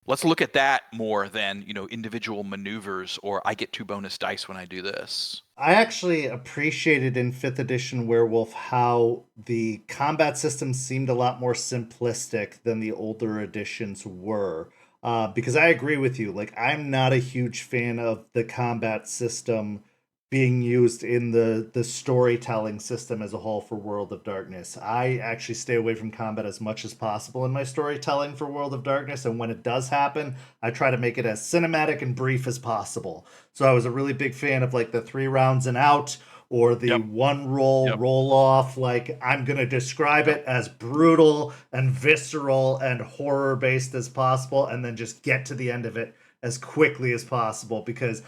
Let's look at that more than, individual maneuvers, or I get 2 bonus dice when I do this. I actually appreciated in 5th edition Werewolf how the combat systems seemed a lot more simplistic than the older editions were. Because I agree with you. Like, I'm not a huge fan of the combat system being used in the storytelling system as a whole for World of Darkness. I actually stay away from combat as much as possible in my storytelling for World of Darkness, and when it does happen, I try to make it as cinematic and brief as possible. So I was a really big fan of like the 3 rounds and out, or the Yep. one roll off. Like, I'm gonna describe it as brutal and visceral and horror based as possible, and then just get to the end of it as quickly as possible, because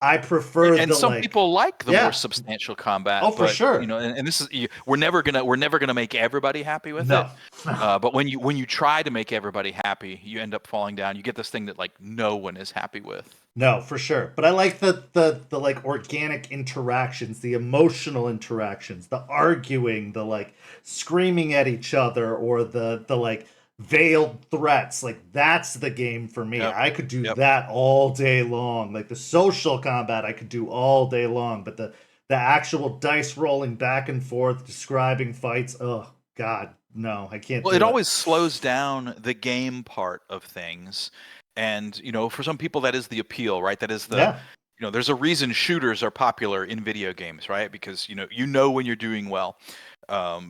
I prefer And the some like, people like the more yeah, substantial combat, oh for but sure, and this is we're never gonna make everybody happy with it. no. But when you try to make everybody happy, you end up falling down. You get this thing that like no one is happy with. No, for sure. But I like the like organic interactions, the emotional interactions, the arguing, the like screaming at each other, or the like veiled threats. Like that's the game for me. Yep. I could do Yep. that all day long. Like the social combat I could do all day long, but the actual dice rolling back and forth, describing fights, oh god, no, I can't Well, it do it. always slows down the game part of things. And, for some people that is the appeal, right? That is Yeah. there's a reason shooters are popular in video games, right? Because, you know when you're doing well.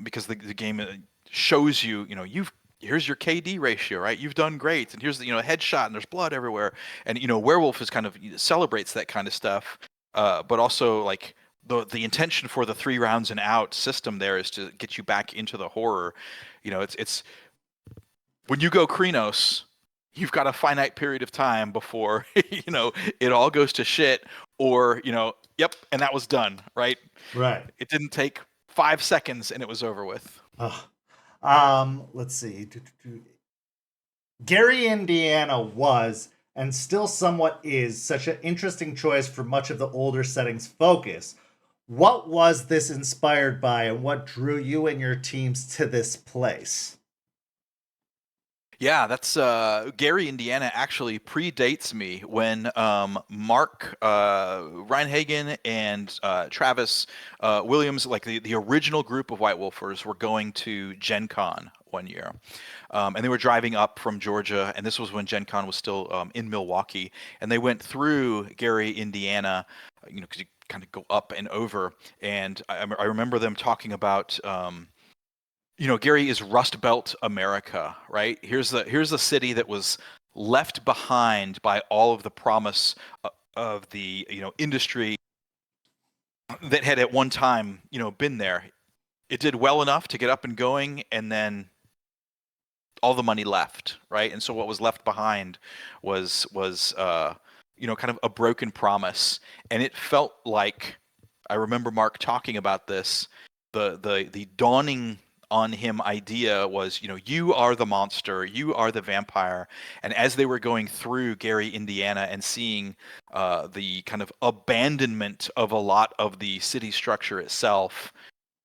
Because the game shows you, here's your KD ratio, right? You've done great. And here's the, headshot and there's blood everywhere. And, Werewolf is kind of celebrates that kind of stuff. But also like the intention for the 3 rounds and out system there is to get you back into the horror. It's when you go Krenos, you've got a finite period of time before it all goes to shit, or yep, and that was done, right? Right. It didn't take 5 seconds and it was over with. Ugh. Let's see. Gary, Indiana was, and still somewhat is, such an interesting choice for much of the older setting's focus. What was this inspired by, and what drew you and your teams to this place? Yeah, that's Gary, Indiana actually predates me when Mark Reinhagen and Travis Williams, like the original group of White Wolfers, were going to Gen Con one year. And they were driving up from Georgia, and this was when Gen Con was still in Milwaukee. And they went through Gary, Indiana, because you kind of go up and over. And I remember them talking about Gary is Rust Belt America, right? Here's the city that was left behind by all of the promise of the industry that had at one time been there. It did well enough to get up and going, and then all the money left, right? And so what was left behind was kind of a broken promise, and it felt like, I remember Mark talking about this, the dawning on him idea was, you are the monster, you are the vampire. And as they were going through Gary, Indiana, and seeing the kind of abandonment of a lot of the city structure itself,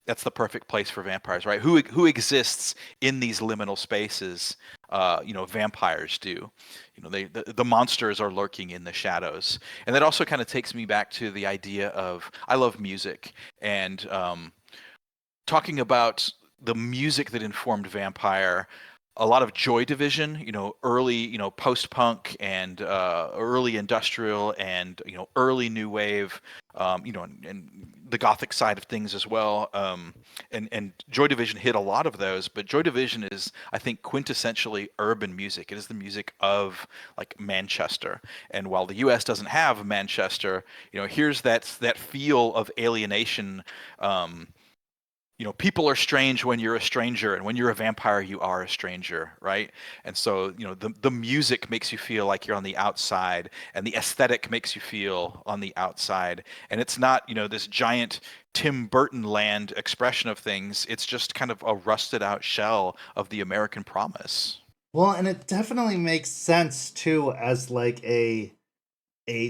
that's the perfect place for vampires, right? Who exists in these liminal spaces? Vampires do. The monsters are lurking in the shadows. And that also kind of takes me back to the idea of, I love music, and talking about the music that informed Vampire, a lot of Joy Division, early, post-punk and early industrial and, early new wave, and the gothic side of things as well. And Joy Division hit a lot of those, but Joy Division is, I think, quintessentially urban music. It is the music of like Manchester. And while the US doesn't have Manchester, here's that feel of alienation. People are strange when you're a stranger, and when you're a vampire, you are a stranger, right? And so, the music makes you feel like you're on the outside, and the aesthetic makes you feel on the outside. And it's not, this giant Tim Burton land expression of things. It's just kind of a rusted out shell of the American promise. Well, and it definitely makes sense too as like a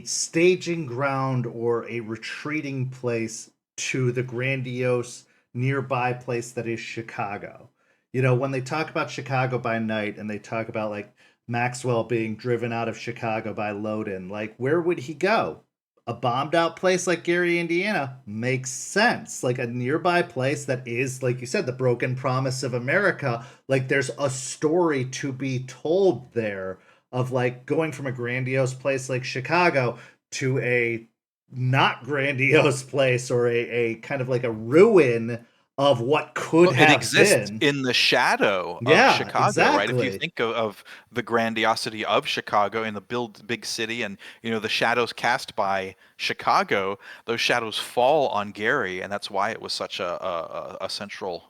staging ground or a retreating place to the grandiose nearby place that is Chicago. When they talk about Chicago by night and they talk about like Maxwell being driven out of Chicago by Loden, like where would he go? A bombed out place like Gary, Indiana makes sense. Like a nearby place that is, like you said, the broken promise of America. Like there's a story to be told there of like going from a grandiose place like Chicago to a not grandiose place, or a kind of like a ruin of what could Well, it have exists been. in the shadow of Yeah, Chicago, right? If you exactly. think of the grandiosity of Chicago and the big city, and the shadows cast by Chicago, those shadows fall on Gary, and that's why it was such a central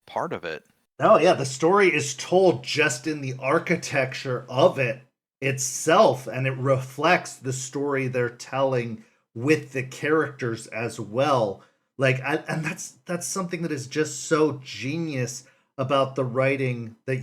part of it. Oh yeah, the story is told just in the architecture of it itself, and it reflects the story they're telling with the characters as well. Like, and that's something that is just so genius about the writing that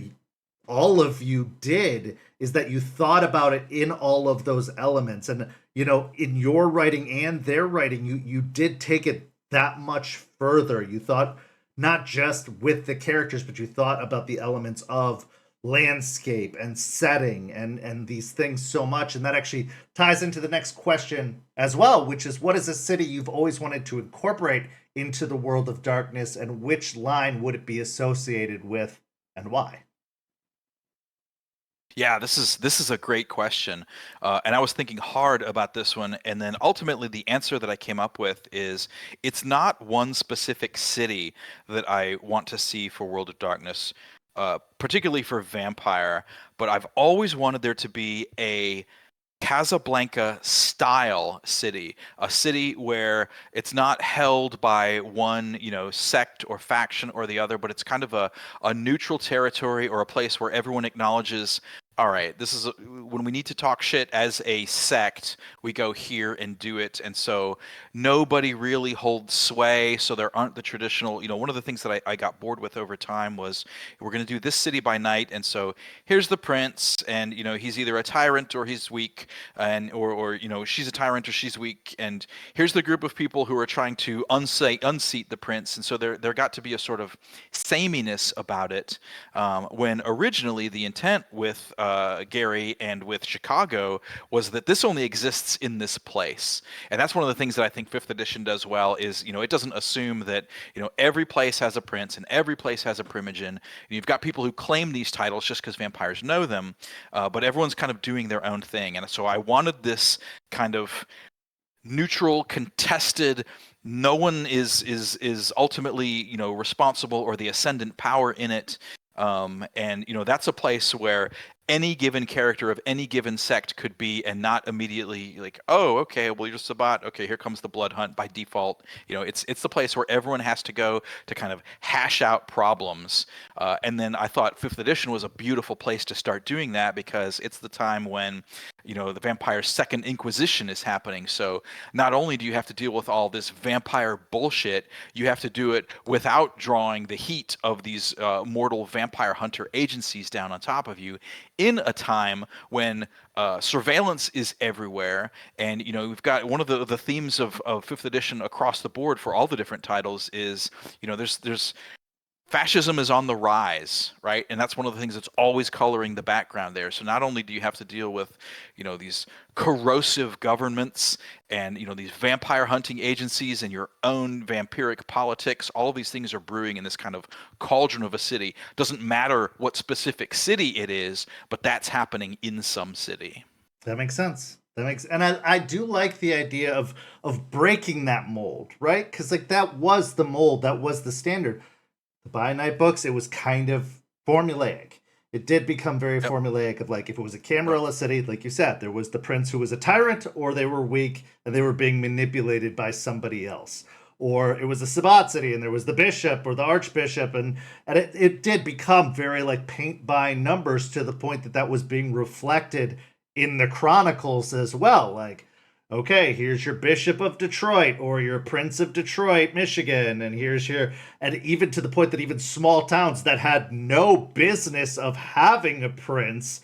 all of you did, is that you thought about it in all of those elements. And in your writing and their writing, you did take it that much further. You thought not just with the characters, but you thought about the elements of landscape and setting and these things so much. And that actually ties into the next question as well, which is, what is a city you've always wanted to incorporate into the world of darkness, and which line would it be associated with, and why? Yeah, this is a great question, and I was thinking hard about this one, and then ultimately the answer that I came up with is it's not one specific city that I want to see for World of Darkness, particularly for Vampire, but I've always wanted there to be a Casablanca style city, a city where it's not held by one, sect or faction or the other, but it's kind of a neutral territory, or a place where everyone acknowledges, all right, this is when we need to talk shit as a sect, we go here and do it. And so nobody really holds sway. So there aren't the traditional, one of the things that I got bored with over time was, we're going to do this city by night. And so here's the prince, and, he's either a tyrant or he's weak, and, or she's a tyrant or she's weak. And here's the group of people who are trying to unseat the prince. And so there got to be a sort of sameness about it, when originally the intent with Gary and with Chicago was that this only exists in this place. And that's one of the things that I think 5th edition does well, is it doesn't assume that every place has a prince and every place has a primogen. You've got people who claim these titles just because vampires know them, but everyone's kind of doing their own thing. And so I wanted this kind of neutral, contested, no one is ultimately responsible or the ascendant power in it. And that's a place where any given character of any given sect could be, and not immediately like, oh, okay, well, you're just a bot. Okay, here comes the blood hunt by default. It's the place where everyone has to go to kind of hash out problems. And then I thought 5th edition was a beautiful place to start doing that, because it's the time when the vampire's second inquisition is happening. So not only do you have to deal with all this vampire bullshit, you have to do it without drawing the heat of these mortal vampire hunter agencies down on top of you, in a time when surveillance is everywhere. And we've got one of the themes of 5th edition across the board for all the different titles is there's fascism is on the rise, right? And that's one of the things that's always coloring the background there. So not only do you have to deal with, these corrosive governments and, these vampire hunting agencies and your own vampiric politics, all of these things are brewing in this kind of cauldron of a city. Doesn't matter what specific city it is, but that's happening in some city. That makes sense. And I do like the idea of breaking that mold, right? Because like that was the mold, that was the standard. The By Night books, it was kind of formulaic. It did become very formulaic of like, if it was a Camarilla city, like you said, there was the prince who was a tyrant, or they were weak and they were being manipulated by somebody else. Or it was a Sabbat city and there was the bishop or the archbishop, and it did become very like paint by numbers, to the point that that was being reflected in the chronicles as well. Like, okay, here's your Bishop of Detroit or your Prince of Detroit, Michigan, and and even to the point that even small towns that had no business of having a prince,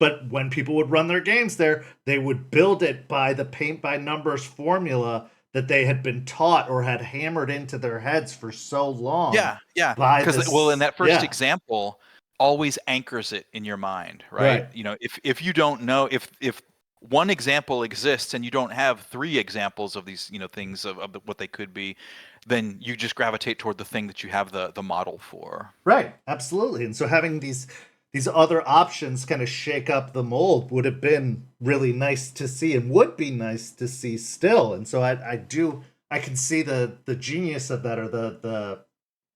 but when people would run their games there, they would build it by the paint by numbers formula that they had been taught or had hammered into their heads for so long. Yeah. Because in that first example always anchors it in your mind, right? If you don't know, if one example exists and you don't have 3 examples of these things of what they could be, then you just gravitate toward the thing that you have the model for. Right, absolutely. And so having these other options kind of shake up the mold would have been really nice to see, and would be nice to see still. And so I can see the genius of that, or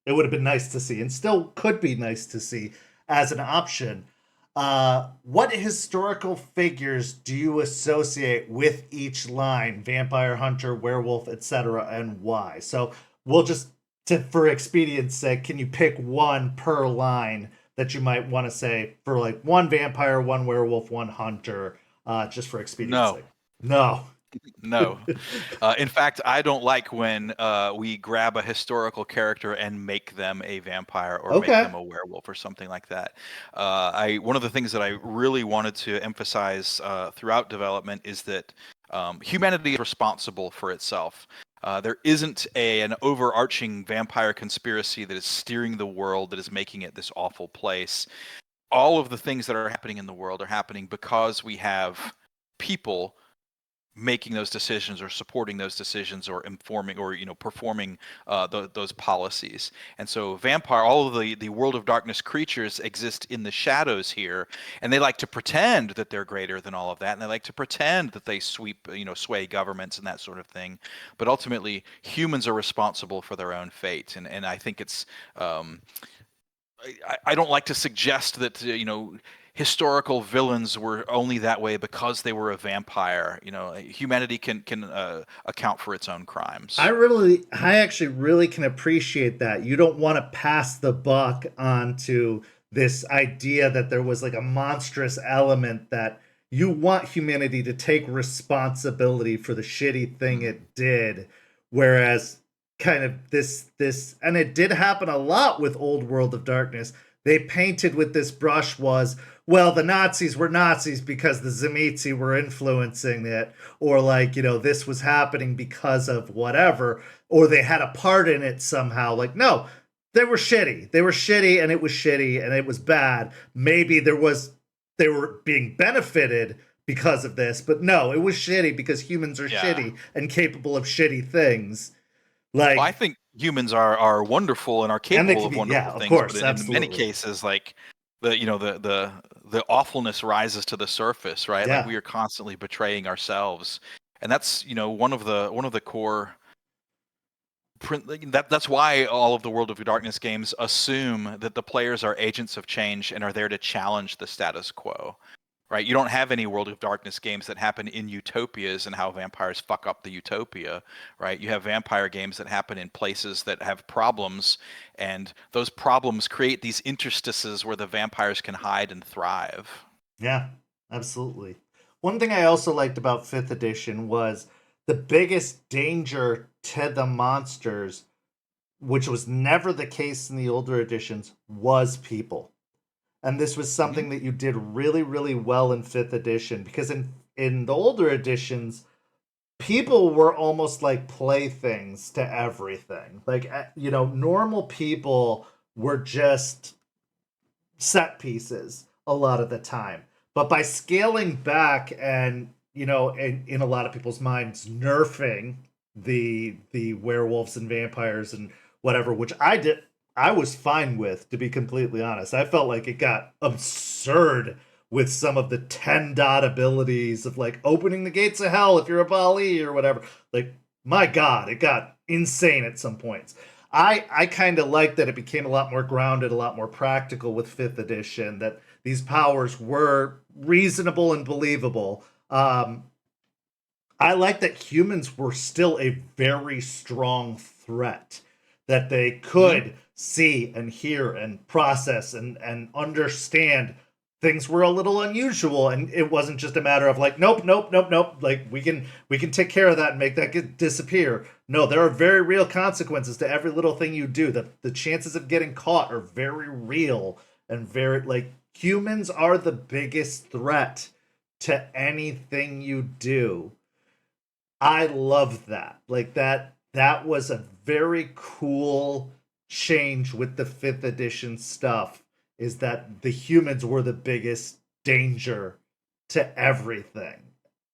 it would have been nice to see, and still could be nice to see as an option. What historical figures do you associate with each line? Vampire, hunter, werewolf, etc., and why? So we'll just, for expedience sake, can you pick one per line that you might want to say for like one vampire, one werewolf, one hunter, just for expedience sake? No. No. In fact, I don't like when we grab a historical character and make them a vampire or make Okay. them a werewolf or something like that. One of the things that I really wanted to emphasize throughout development is that humanity is responsible for itself. There isn't an overarching vampire conspiracy that is steering the world, that is making it this awful place. All of the things that are happening in the world are happening because we have people making those decisions or supporting those decisions or informing or performing those policies. And so all of the world of darkness creatures exist in the shadows here, and they like to pretend that they're greater than all of that, and they like to pretend that they sway governments and that sort of thing. But ultimately humans are responsible for their own fate, and I think it's I don't like to suggest that historical villains were only that way because they were a vampire. Humanity can account for its own crimes. I actually really can appreciate that. You don't want to pass the buck on to this idea that there was like a monstrous element, that you want humanity to take responsibility for the shitty thing it did. Whereas kind of this and it did happen a lot with Old World of Darkness. They painted with this brush was, well, the Nazis were Nazis because the Tzimisce were influencing it, or like, this was happening because of whatever, or they had a part in it somehow. Like, no, they were shitty. They were shitty, and it was shitty, and it was bad. Maybe they were being benefited because of this, but no, it was shitty because humans are Yeah. shitty and capable of shitty things. Like, Well, I think humans are wonderful and are and they capable could of be, wonderful yeah, of things, course, but in many absolutely. cases, like the awfulness rises to the surface, right? Like Yeah. we are constantly betraying ourselves, and that's one of the core that's why all of the World of Darkness games assume that the players are agents of change and are there to challenge the status quo. Right? You don't have any World of Darkness games that happen in utopias and how vampires fuck up the utopia, right? You have vampire games that happen in places that have problems, and those problems create these interstices where the vampires can hide and thrive. Yeah, absolutely. One thing I also liked about 5th edition was the biggest danger to the monsters, which was never the case in the older editions, was people. And this was Hmm. something that you did really, really well in 5th edition, because in the older editions, people were almost like playthings to everything. Like, normal people were just set pieces a lot of the time. But by scaling back and, in a lot of people's minds, nerfing the werewolves and vampires and whatever, which I was fine with, to be completely honest. I felt like it got absurd with some of the 10 dot abilities of like opening the gates of hell if you're a Bali or whatever. Like, my God, it got insane at some points. I kind of like that it became a lot more grounded, a lot more practical with 5th edition, that these powers were reasonable and believable. I like that humans were still a very strong threat, that they Hmm. could see and hear and process and understand things were a little unusual, and it wasn't just a matter of like, nope, nope, nope, nope, like we can take care of that and make that disappear. No, there are very real consequences to every little thing you do. The chances of getting caught are very real, and very, like, humans are the biggest threat to anything you do. I love that. Like, that was a very cool change with the 5th edition stuff, is that the humans were the biggest danger to everything.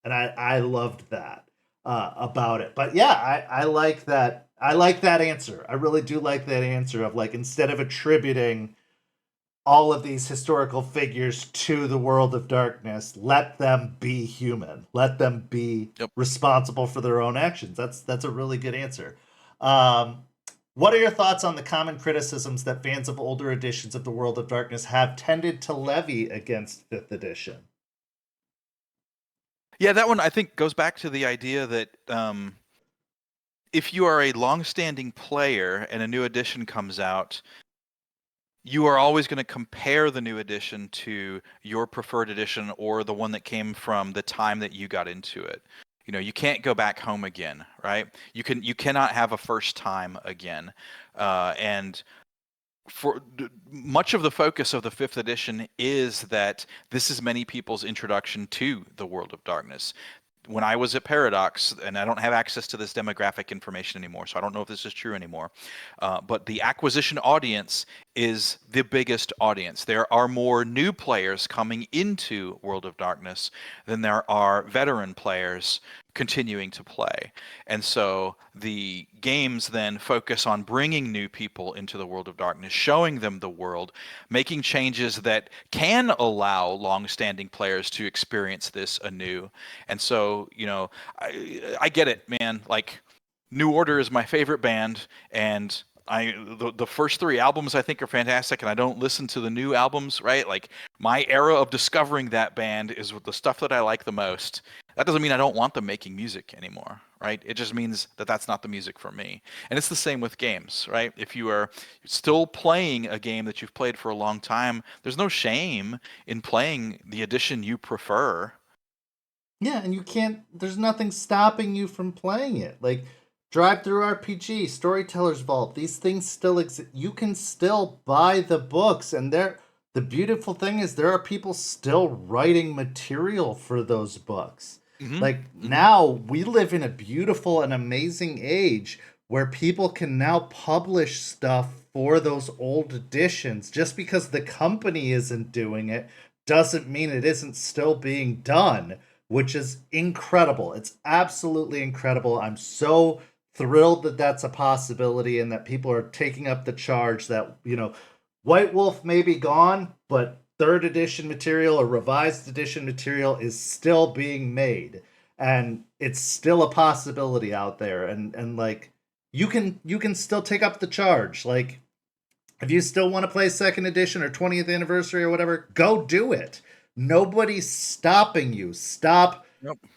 And I loved that about it. But yeah, I like that. I like that answer. I really do like that answer of like, instead of attributing all of these historical figures to the world of darkness, let them be human. Let them be Yep. responsible for their own actions. That's a really good answer. Um, what are your thoughts on the common criticisms that fans of older editions of the World of Darkness have tended to levy against 5th edition? Yeah, that one I think goes back to the idea that if you are a long-standing player and a new edition comes out, you are always going to compare the new edition to your preferred edition or the one that came from the time that you got into it. You can't go back home again, right? You cannot have a first time again. And much of the focus of the fifth edition is that this is many people's introduction to the world of darkness. When I was at Paradox, and I don't have access to this demographic information anymore, so I don't know if this is true anymore, but the acquisition audience is the biggest audience. There are more new players coming into World of Darkness than there are veteran players continuing to play. And so the games then focus on bringing new people into the World of Darkness, showing them the world, making changes that can allow long-standing players to experience this anew. And so, I get it, man. Like, New Order is my favorite band, and the first three albums I think are fantastic, and I don't listen to the new albums, right? Like, my era of discovering that band is with the stuff that I like the most. That doesn't mean I don't want them making music anymore, right? It just means that that's not the music for me. And it's the same with games, right? If you are still playing a game that you've played for a long time, there's no shame in playing the edition you prefer. Yeah, and there's nothing stopping you from playing it. Like Drive Through RPG, Storyteller's Vault, these things still exist. You can still buy the books, and the beautiful thing is there are people still writing material for those books. Like now we live in a beautiful and amazing age where people can now publish stuff for those old editions. Just because the company isn't doing it doesn't mean it isn't still being done, which is incredible. It's absolutely incredible. I'm so thrilled that that's a possibility and that people are taking up the charge that, White Wolf may be gone, but third edition material or revised edition material is still being made, and it's still a possibility out there. And like you can still take up the charge. Like if you still want to play second edition or 20th anniversary or whatever, go do it. Nobody's stopping you. Stop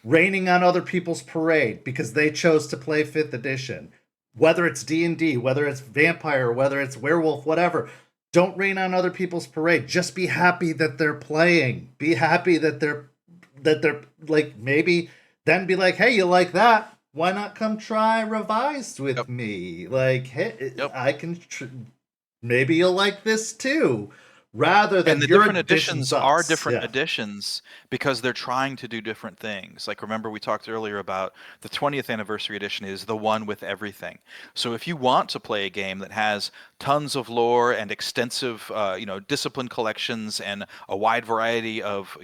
raining on other people's parade because they chose to play fifth edition. Whether it's D&D, whether it's Vampire, whether it's Werewolf, whatever. Don't rain on other people's parade. Just be happy that they're playing. Be happy that they're like, maybe then be like, hey, you like that? Why not come try revised with me? Like, hey, I can. Maybe you'll like this too. Rather than And the your different edition editions are sucks. different Yeah. editions because they're trying to do different things. Like, remember we talked earlier about the 20th anniversary edition is the one with everything. So if you want to play a game that has tons of lore and extensive, discipline collections and a wide variety of,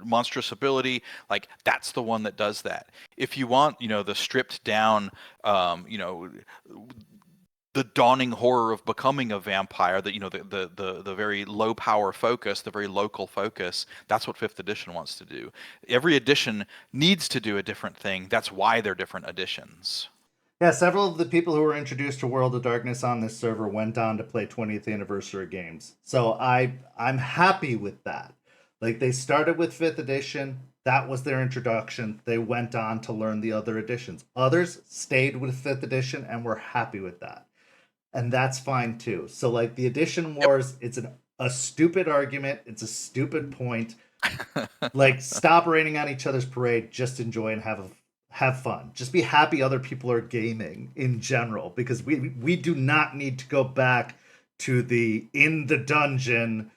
monstrous ability, like that's the one that does that. If you want, the stripped down, the dawning horror of becoming a vampire, that the very low power focus, the very local focus, that's what fifth edition wants to do. Every edition needs to do a different thing. That's why they're different editions. Yeah, several of the people who were introduced to World of Darkness on this server went on to play 20th anniversary games. So I'm happy with that. Like they started with 5th edition, that was their introduction. They went on to learn the other editions. Others stayed with 5th edition and were happy with that. And that's fine too. So like the edition wars, it's a stupid argument, it's a stupid point. Like stop raining on each other's parade, just enjoy and have fun. Just be happy other people are gaming in general, because we do not need to go back to the in the dungeon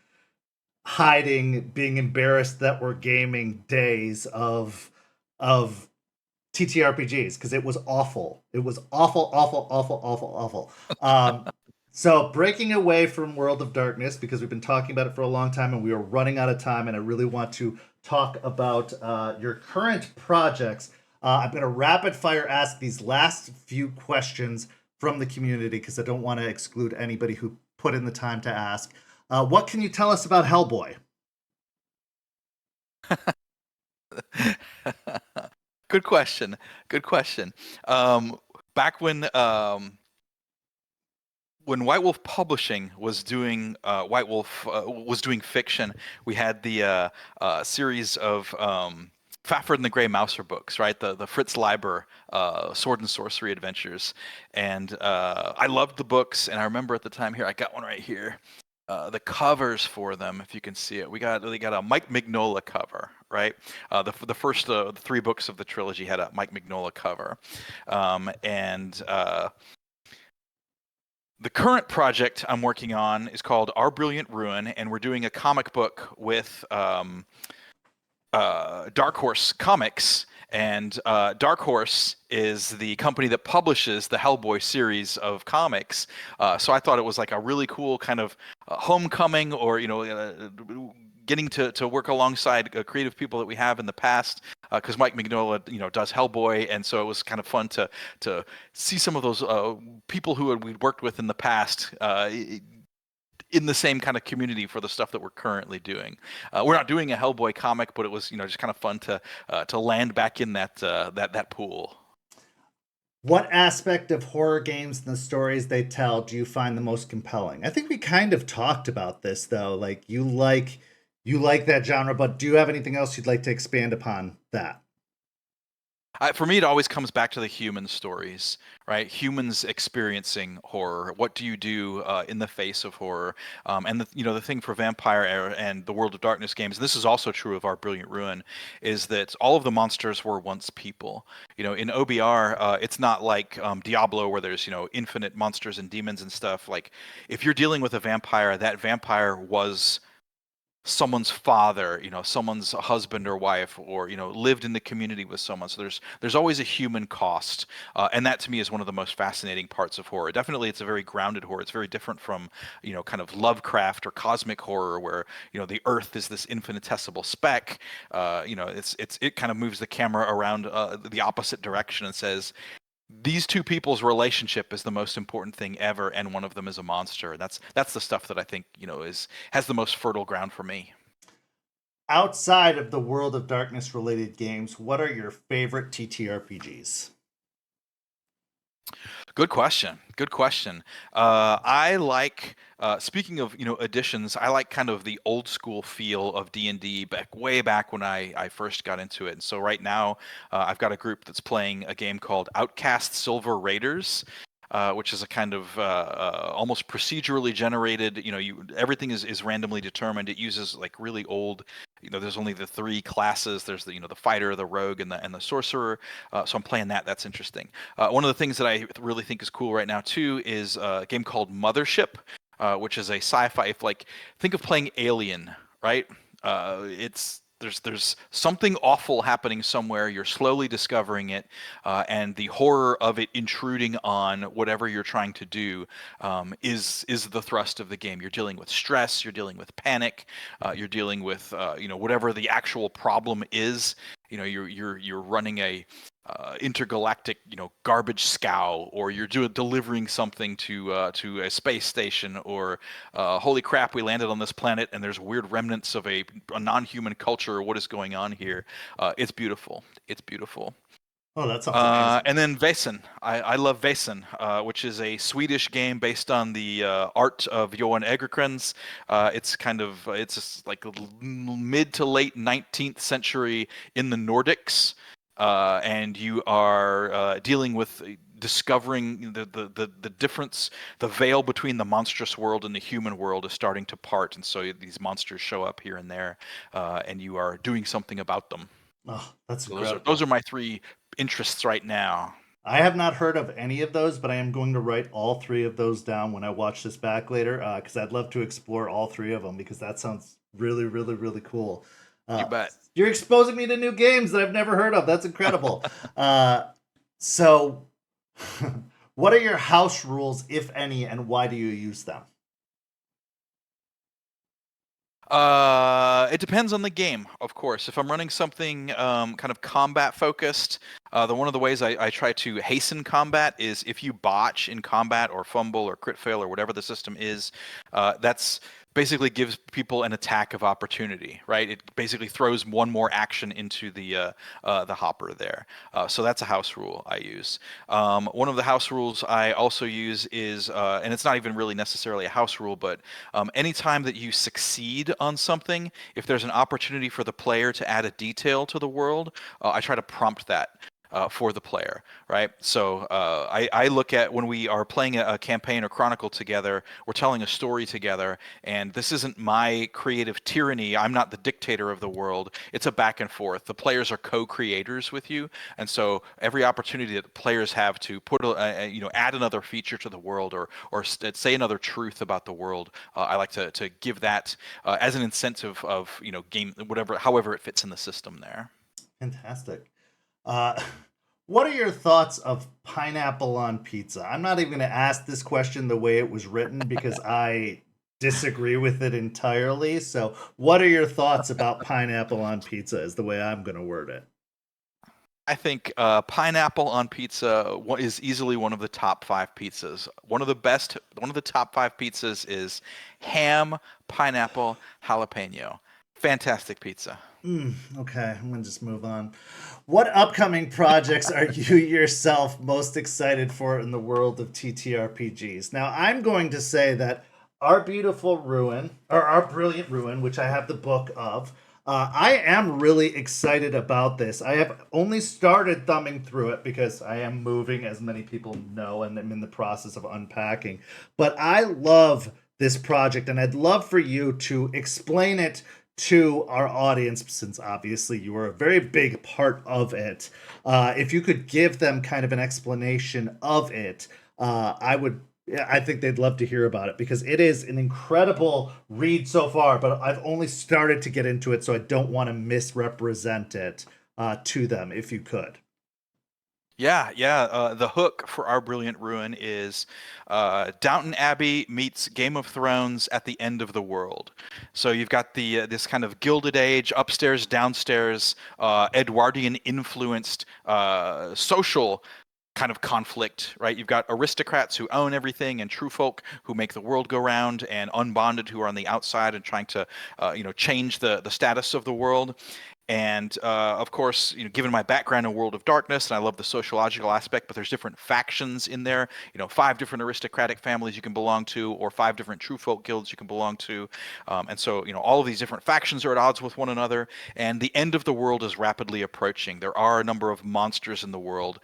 hiding, being embarrassed that we're gaming days of TTRPGs, because it was awful. It was awful, awful, awful, awful, awful. So breaking away from World of Darkness, because we've been talking about it for a long time and we are running out of time, and I really want to talk about your current projects. I'm going to rapid fire ask these last few questions from the community because I don't want to exclude anybody who put in the time to ask. What can you tell us about Hellboy? Good question. Good question. Back when White Wolf Publishing was doing White Wolf was doing fiction, we had the series of Fafhrd and the Grey Mouser books, right? The Fritz Leiber sword and sorcery adventures, and I loved the books. And I remember at the time, here I got one right here. the covers for them, if you can see it. We got a Mike Mignola cover, right? The first 3 books of the trilogy had a Mike Mignola cover, and the current project I'm working on is called Our Brilliant Ruin, and we're doing a comic book with Dark Horse Comics. And Dark Horse is the company that publishes the Hellboy series of comics. So I thought it was like a really cool kind of homecoming, or getting to work alongside creative people that we have in the past. Because Mike Mignola, does Hellboy, and so it was kind of fun to see some of those people who we'd worked with in the past in the same kind of community for the stuff that we're currently doing. We're not doing a Hellboy comic, but it was just kind of fun to land back in that pool. What aspect of horror games and the stories they tell do you find the most compelling? I think we kind of talked about this though. Like you like that genre, but do you have anything else you'd like to expand upon that? For me, it always comes back to the human stories, right? Humans experiencing horror. What do you do in the face of horror? And the thing for Vampire and the World of Darkness games, and this is also true of Our Brilliant Ruin, is that all of the monsters were once people. In OBR, it's not like Diablo where there's infinite monsters and demons and stuff. Like if you're dealing with a vampire, that vampire was someone's father, someone's husband or wife, or lived in the community with someone. So there's always a human cost, and that to me is one of the most fascinating parts of horror. Definitely, it's a very grounded horror. It's very different from kind of Lovecraft or cosmic horror, where the Earth is this infinitesimal speck. It kind of moves the camera around the opposite direction and says, these two people's relationship is the most important thing ever, and one of them is a monster. That's the stuff that I think has the most fertile ground for me. Outside of the World of Darkness related games, what are your favorite TTRPGs? Good question. Good question. I like, speaking of editions, I like kind of the old school feel of D&D way back when I first got into it. And so right now, I've got a group that's playing a game called Outcast Silver Raiders. Which is a kind of almost procedurally generated. Everything is randomly determined. It uses like really old. There's only the 3 classes. There's the fighter, the rogue, and the sorcerer. So I'm playing that. That's interesting. One of the things that I really think is cool right now too is a game called Mothership, which is a sci-fi. Think of playing Alien, right? There's something awful happening somewhere. You're slowly discovering it, and the horror of it intruding on whatever you're trying to do is the thrust of the game. You're dealing with stress. You're dealing with panic. You're dealing with whatever the actual problem is. You're running a intergalactic garbage scow, or you're delivering something to a space station, or holy crap, we landed on this planet and there's weird remnants of a non-human culture. What is going on here? It's beautiful. Oh, that sounds amazing. And then Väsen. I love Väsen, which is a Swedish game based on the art of Johan Egerkrans. It's just like mid to late 19th century in the Nordics, and you are dealing with discovering the difference. The veil between the monstrous world and the human world is starting to part, and so these monsters show up here and there, and you are doing something about them. Oh, that's So incredible. those are my 3 interests right now. I have not heard of any of those, but I am going to write all 3 of those down when I watch this back later, because I'd love to explore all 3 of them, because that sounds really, really, really cool. You bet. You're exposing me to new games that I've never heard of. That's incredible. So, what are your house rules, if any, and why do you use them? It depends on the game, of course. If I'm running something kind of combat focused, one of the ways I try to hasten combat is if you botch in combat or fumble or crit fail or whatever the system is, that's basically gives people an attack of opportunity, right? It basically throws one more action into the hopper there. So that's a house rule I use. One of the house rules I also use is, and it's not even really necessarily a house rule, but anytime that you succeed on something, if there's an opportunity for the player to add a detail to the world, I try to prompt that. for the player, right? So I look at when we are playing a campaign or chronicle together, we're telling a story together, and this isn't my creative tyranny. I'm not the dictator of the world. It's a back and forth. The players are co-creators with you, and so every opportunity that the players have to put add another feature to the world or say another truth about the world, I like to give that as an incentive of game whatever however it fits in the system there. Fantastic. What are your thoughts of pineapple on pizza? I'm not even going to ask this question the way it was written because I disagree with it entirely. So, what are your thoughts about pineapple on pizza? Is the way I'm going to word it. I think pineapple on pizza is easily one of the top 5 pizzas. One of the top 5 pizzas is ham, pineapple, jalapeno. Fantastic pizza. Okay, I'm going to just move on. What upcoming projects are you yourself most excited for in the world of TTRPGs? Now, I'm going to say that Our Beautiful Ruin, or Our Brilliant Ruin, which I have the book of, I am really excited about this. I have only started thumbing through it because I am moving, as many people know, and I'm in the process of unpacking. But I love this project, and I'd love for you to explain it to our audience, since obviously you are a very big part of it. If you could give them kind of an explanation of it, I think they'd love to hear about it because it is an incredible read so far, but I've only started to get into it, so I don't want to misrepresent it to them, if you could. Yeah. The hook for Our Brilliant Ruin is Downton Abbey meets Game of Thrones at the end of the world. So you've got the this kind of Gilded Age, upstairs, downstairs, Edwardian influenced social kind of conflict, right? You've got aristocrats who own everything, and true folk who make the world go round, and unbonded who are on the outside and trying to, change the status of the world. And of course, given my background in World of Darkness, and I love the sociological aspect, but there's different factions in there. 5 different aristocratic families you can belong to, or 5 different true folk guilds you can belong to. And so, all of these different factions are at odds with one another. And the end of the world is rapidly approaching. There are a number of monsters in the world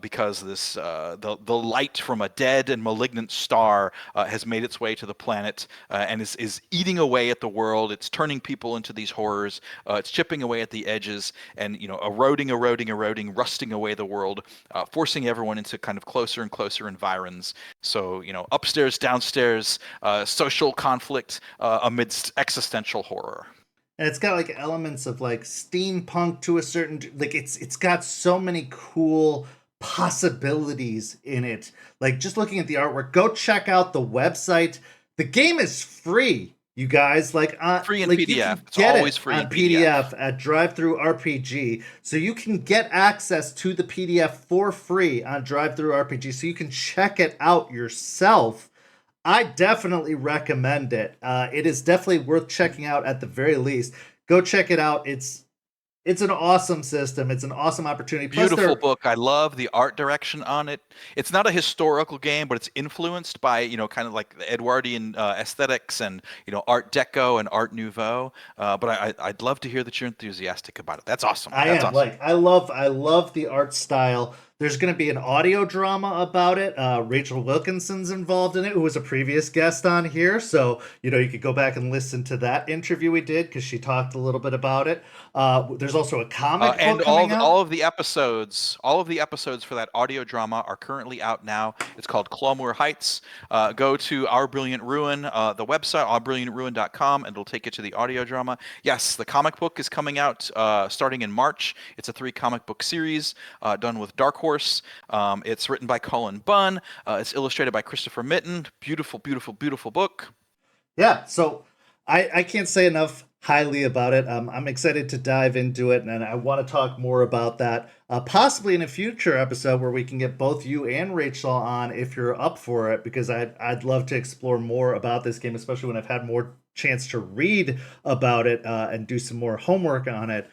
because the light from a dead and malignant star has made its way to the planet and is eating away at the world. It's turning people into these horrors. It's chipping away at the edges and eroding, rusting away the world, forcing everyone into kind of closer and closer environs. So upstairs, downstairs, social conflict amidst existential horror. And it's got like elements of like steampunk to a certain, like it's got so many cool possibilities in it. Like just looking at the artwork, go check out the website. The game is free, you guys. Free in like PDF. You can It's get always it free on in PDF at Drive-Thru RPG. So you can get access to the PDF for free on Drive-Thru RPG. So you can check it out yourself. I definitely recommend it. It is definitely worth checking out at the very least. Go check it out. It's an awesome system. It's an awesome opportunity. Beautiful book. I love the art direction on it. It's not a historical game, but it's influenced by, kind of like the Edwardian aesthetics and, Art Deco and Art Nouveau. But I'd love to hear that you're enthusiastic about it. That's awesome. That's awesome. I love the art style. There's going to be an audio drama about it. Rachel Wilkinson's involved in it, who was a previous guest on here. So, you could go back and listen to that interview we did because she talked a little bit about it. There's also a comic book and coming out. all of the episodes for that audio drama are currently out now. It's called Clomore Heights. Go to Our Brilliant Ruin, the website, ourbrilliantruin.com, and it'll take you to the audio drama. Yes, the comic book is coming out starting in March. It's a 3 comic book series done with Dark Horse. It's written by Colin Bunn. It's illustrated by Christopher Mitten. Beautiful, beautiful, beautiful book. Yeah, so I can't say enough highly about it. I'm excited to dive into it, and I want to talk more about that, possibly in a future episode where we can get both you and Rachel on if you're up for it, because I'd love to explore more about this game, especially when I've had more chance to read about it and do some more homework on it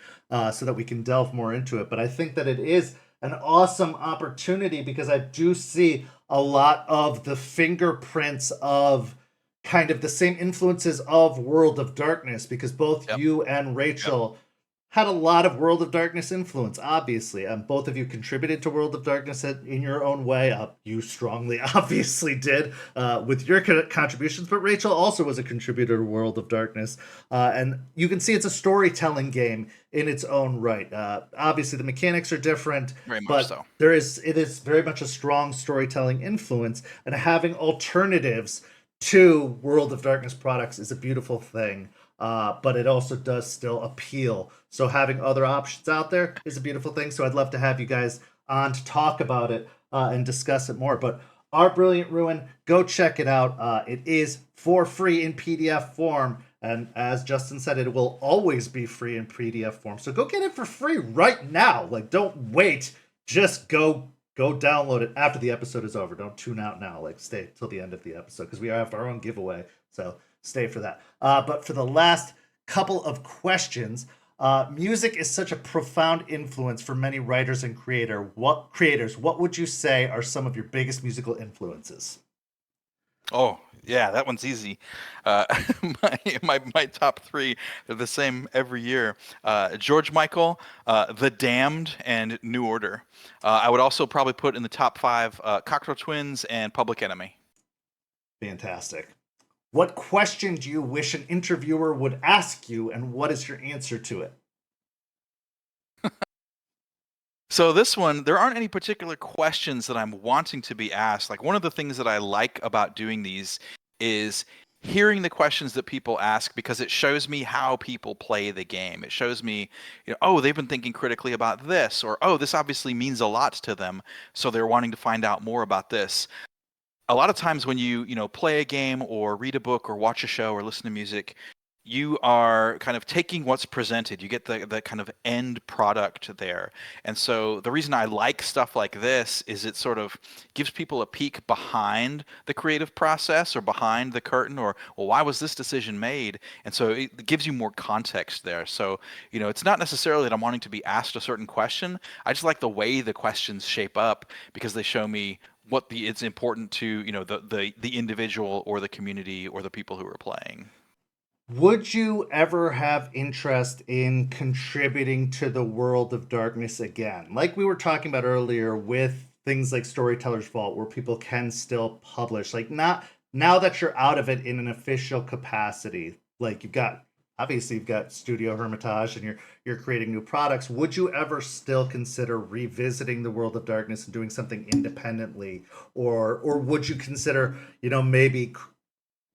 so that we can delve more into it. But I think that it is an awesome opportunity because I do see a lot of the fingerprints of kind of the same influences of World of Darkness, because both you and Rachel had a lot of World of Darkness influence, obviously. Both of you contributed to World of Darkness in your own way. You strongly, obviously, did with your contributions, but Rachel also was a contributor to World of Darkness. And you can see it's a storytelling game in its own right. Obviously, the mechanics are different, Very much but so. it is very much a strong storytelling influence, and having alternatives to World of Darkness products is a beautiful thing. But it also does still appeal. So having other options out there is a beautiful thing. So I'd love to have you guys on to talk about it and discuss it more. But Our Brilliant Ruin, go check it out. It is for free in PDF form. And as Justin said, it will always be free in PDF form. So go get it for free right now. Like, don't wait. Just go download it after the episode is over. Don't tune out now. Like, stay till the end of the episode because we have our own giveaway. So stay for that. But for the last couple of questions, music is such a profound influence for many writers and creators. What would you say are some of your biggest musical influences? Oh, yeah, that one's easy. My top three are the same every year. George Michael, The Damned, and New Order. I would also probably put in the top five Cocteau Twins and Public Enemy. Fantastic. What question do you wish an interviewer would ask you, and what is your answer to it? So this one, there aren't any particular questions that I'm wanting to be asked. Like, one of the things that I like about doing these is hearing the questions that people ask, because it shows me how people play the game. It shows me, oh, they've been thinking critically about this, or oh, this obviously means a lot to them, so they're wanting to find out more about this. A lot of times when you play a game or read a book or watch a show or listen to music, you are kind of taking what's presented. You get the kind of end product there. And so the reason I like stuff like this is it sort of gives people a peek behind the creative process or behind the curtain, or, well, why was this decision made? And so it gives you more context there. So, it's not necessarily that I'm wanting to be asked a certain question. I just like the way the questions shape up because they show me it's important to, the individual or the community or the people who are playing. Would you ever have interest in contributing to the World of Darkness again? Like we were talking about earlier with things like Storyteller's Vault, where people can still publish. Like, not now that you're out of it in an official capacity, like you've got Studio Hermitage and you're creating new products. Would you ever still consider revisiting the World of Darkness and doing something independently? Or would you consider, maybe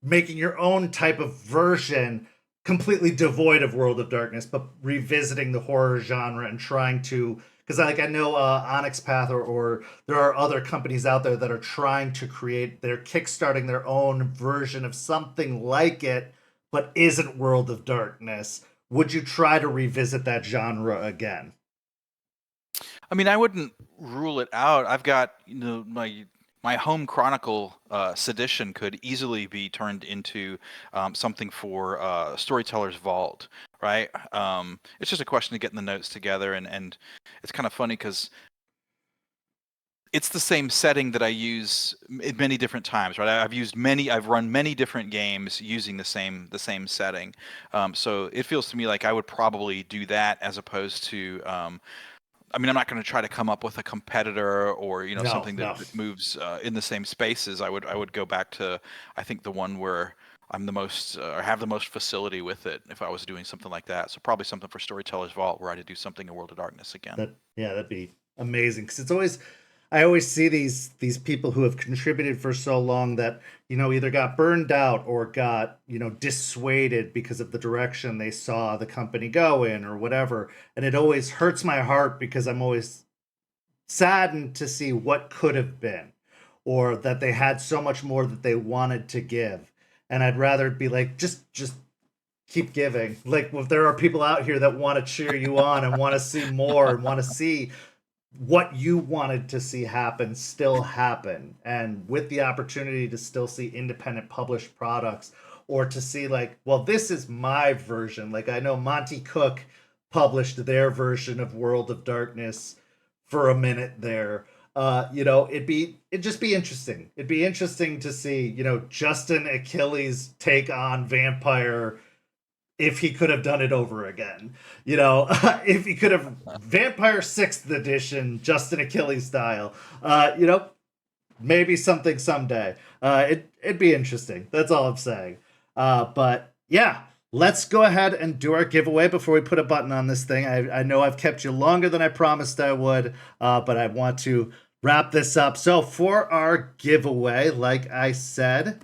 making your own type of version completely devoid of World of Darkness, but revisiting the horror genre and trying to, because I know Onyx Path or there are other companies out there that are trying to they're kickstarting their own version of something like it, but isn't World of Darkness. Would you try to revisit that genre again? I mean, I wouldn't rule it out. I've got, my home chronicle sedition could easily be turned into something for Storyteller's Vault, right? It's just a question of getting the notes together, and it's kind of funny because it's the same setting that I use in many different times, right? I've run many different games using the same setting. So it feels to me like I would probably do that as opposed to I mean, I'm not going to try to come up with a competitor or No, something no. that moves in the same spaces. I would go back to, I think, the one where I'm the most or have the most facility with it if I was doing something like that. So probably something for Storyteller's Vault where I did do something in World of Darkness again. That'd be amazing because I always see these people who have contributed for so long that either got burned out or got dissuaded because of the direction they saw the company go in or whatever, and it always hurts my heart because I'm always saddened to see what could have been, or that they had so much more that they wanted to give, and I'd rather be like, just keep giving. Like, if there are people out here that want to cheer you on and want to see more and want to see what you wanted to see happen still happen, and with the opportunity to still see independent published products, or to see like, well, this is my version. Like, I know Monty Cook published their version of World of Darkness for a minute there. It'd just be interesting. It'd be interesting to see Justin Achilli's take on vampire if he could have done it over again. You know, if he could have Vampire 6th edition, Justin Achilli style, you know, maybe something someday. It'd be interesting. That's all I'm saying. But yeah, let's go ahead and do our giveaway before we put a button on this thing. I know I've kept you longer than I promised I would, but I want to wrap this up. So for our giveaway, like I said,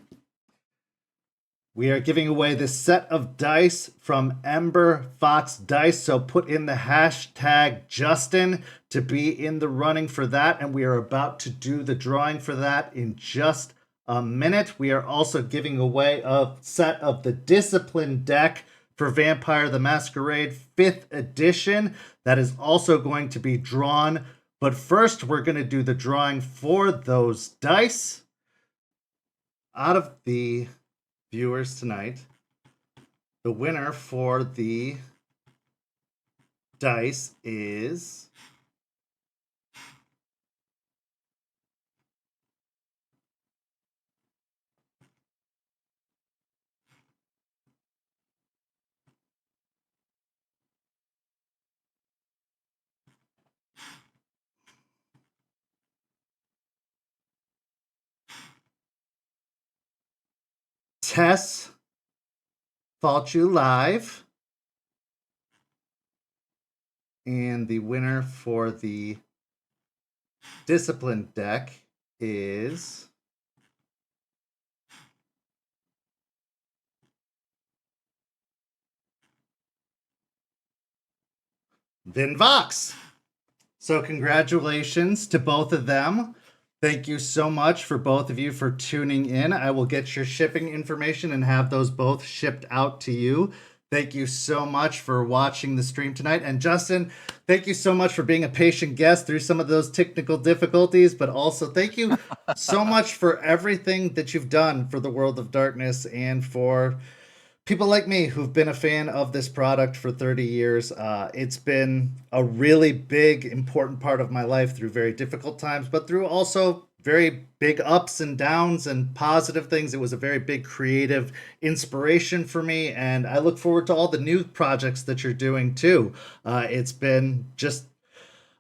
we are giving away this set of dice from Ember Fox Dice. So put in the hashtag Justin to be in the running for that. And we are about to do the drawing for that in just a minute. We are also giving away a set of the Discipline deck for Vampire the Masquerade 5th edition. That is also going to be drawn. But first, we're going to do the drawing for those dice. Out of the viewers tonight, the winner for the dice is Tess Fought You Live. And the winner for the Discipline deck is Vin Vox. So congratulations to both of them. Thank you so much for both of you for tuning in. I will get your shipping information and have those both shipped out to you. Thank you so much for watching the stream tonight. And Justin, thank you so much for being a patient guest through some of those technical difficulties, but also thank you so much for everything that you've done for the World of Darkness and for people like me who've been a fan of this product for 30 years. It's been a really big, important part of my life through very difficult times, but through also very big ups and downs and positive things. It was a very big creative inspiration for me, and I look forward to all the new projects that you're doing too. It's been just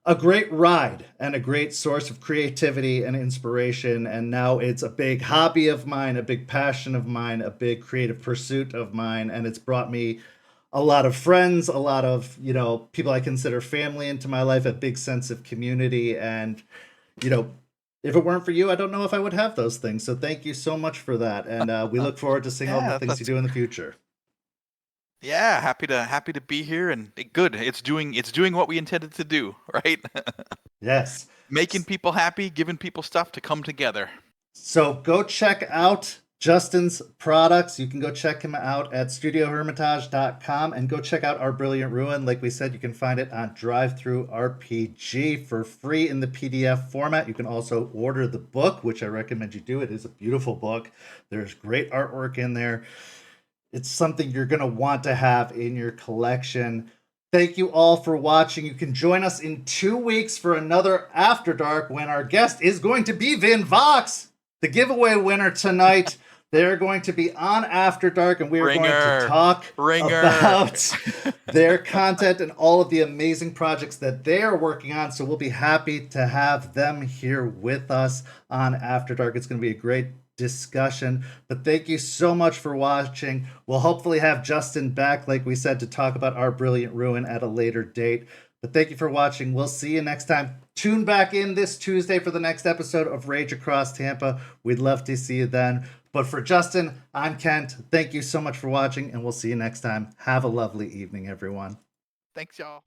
a great ride and a great source of creativity and inspiration. And now it's a big hobby of mine, a big passion of mine, a big creative pursuit of mine. And it's brought me a lot of friends, a lot of, you know, people I consider family into my life, a big sense of community. And, you know, if it weren't for you, I don't know if I would have those things. So thank you so much for that. And we look forward to seeing all the things you do in the future. Yeah, happy to be here, and good. It's doing what we intended to do, right? Yes. Making people happy, giving people stuff to come together. So go check out Justin's products. You can go check him out at studiohermitage.com and go check out Our Brilliant Ruin. Like we said, you can find it on DriveThruRPG for free in the PDF format. You can also order the book, which I recommend you do. It is a beautiful book. There's great artwork in there. It's something you're going to want to have in your collection. Thank you all for watching. You can join us in 2 weeks for another After Dark when our guest is going to be Vin Vox, the giveaway winner tonight. They're going to be on After Dark, and we are going to talk about their content and all of the amazing projects that they are working on. So we'll be happy to have them here with us on After Dark. It's going to be a great discussion, but thank you so much for watching. We'll hopefully have Justin back, like we said, to talk about Our Brilliant Ruin at a later date. But thank you for watching. We'll see you next time. Tune back in this Tuesday for the next episode of Rage Across Tampa. We'd love to see you then. But for Justin, I'm Kent. Thank you so much for watching, and we'll see you next time. Have a lovely evening, everyone. Thanks, y'all.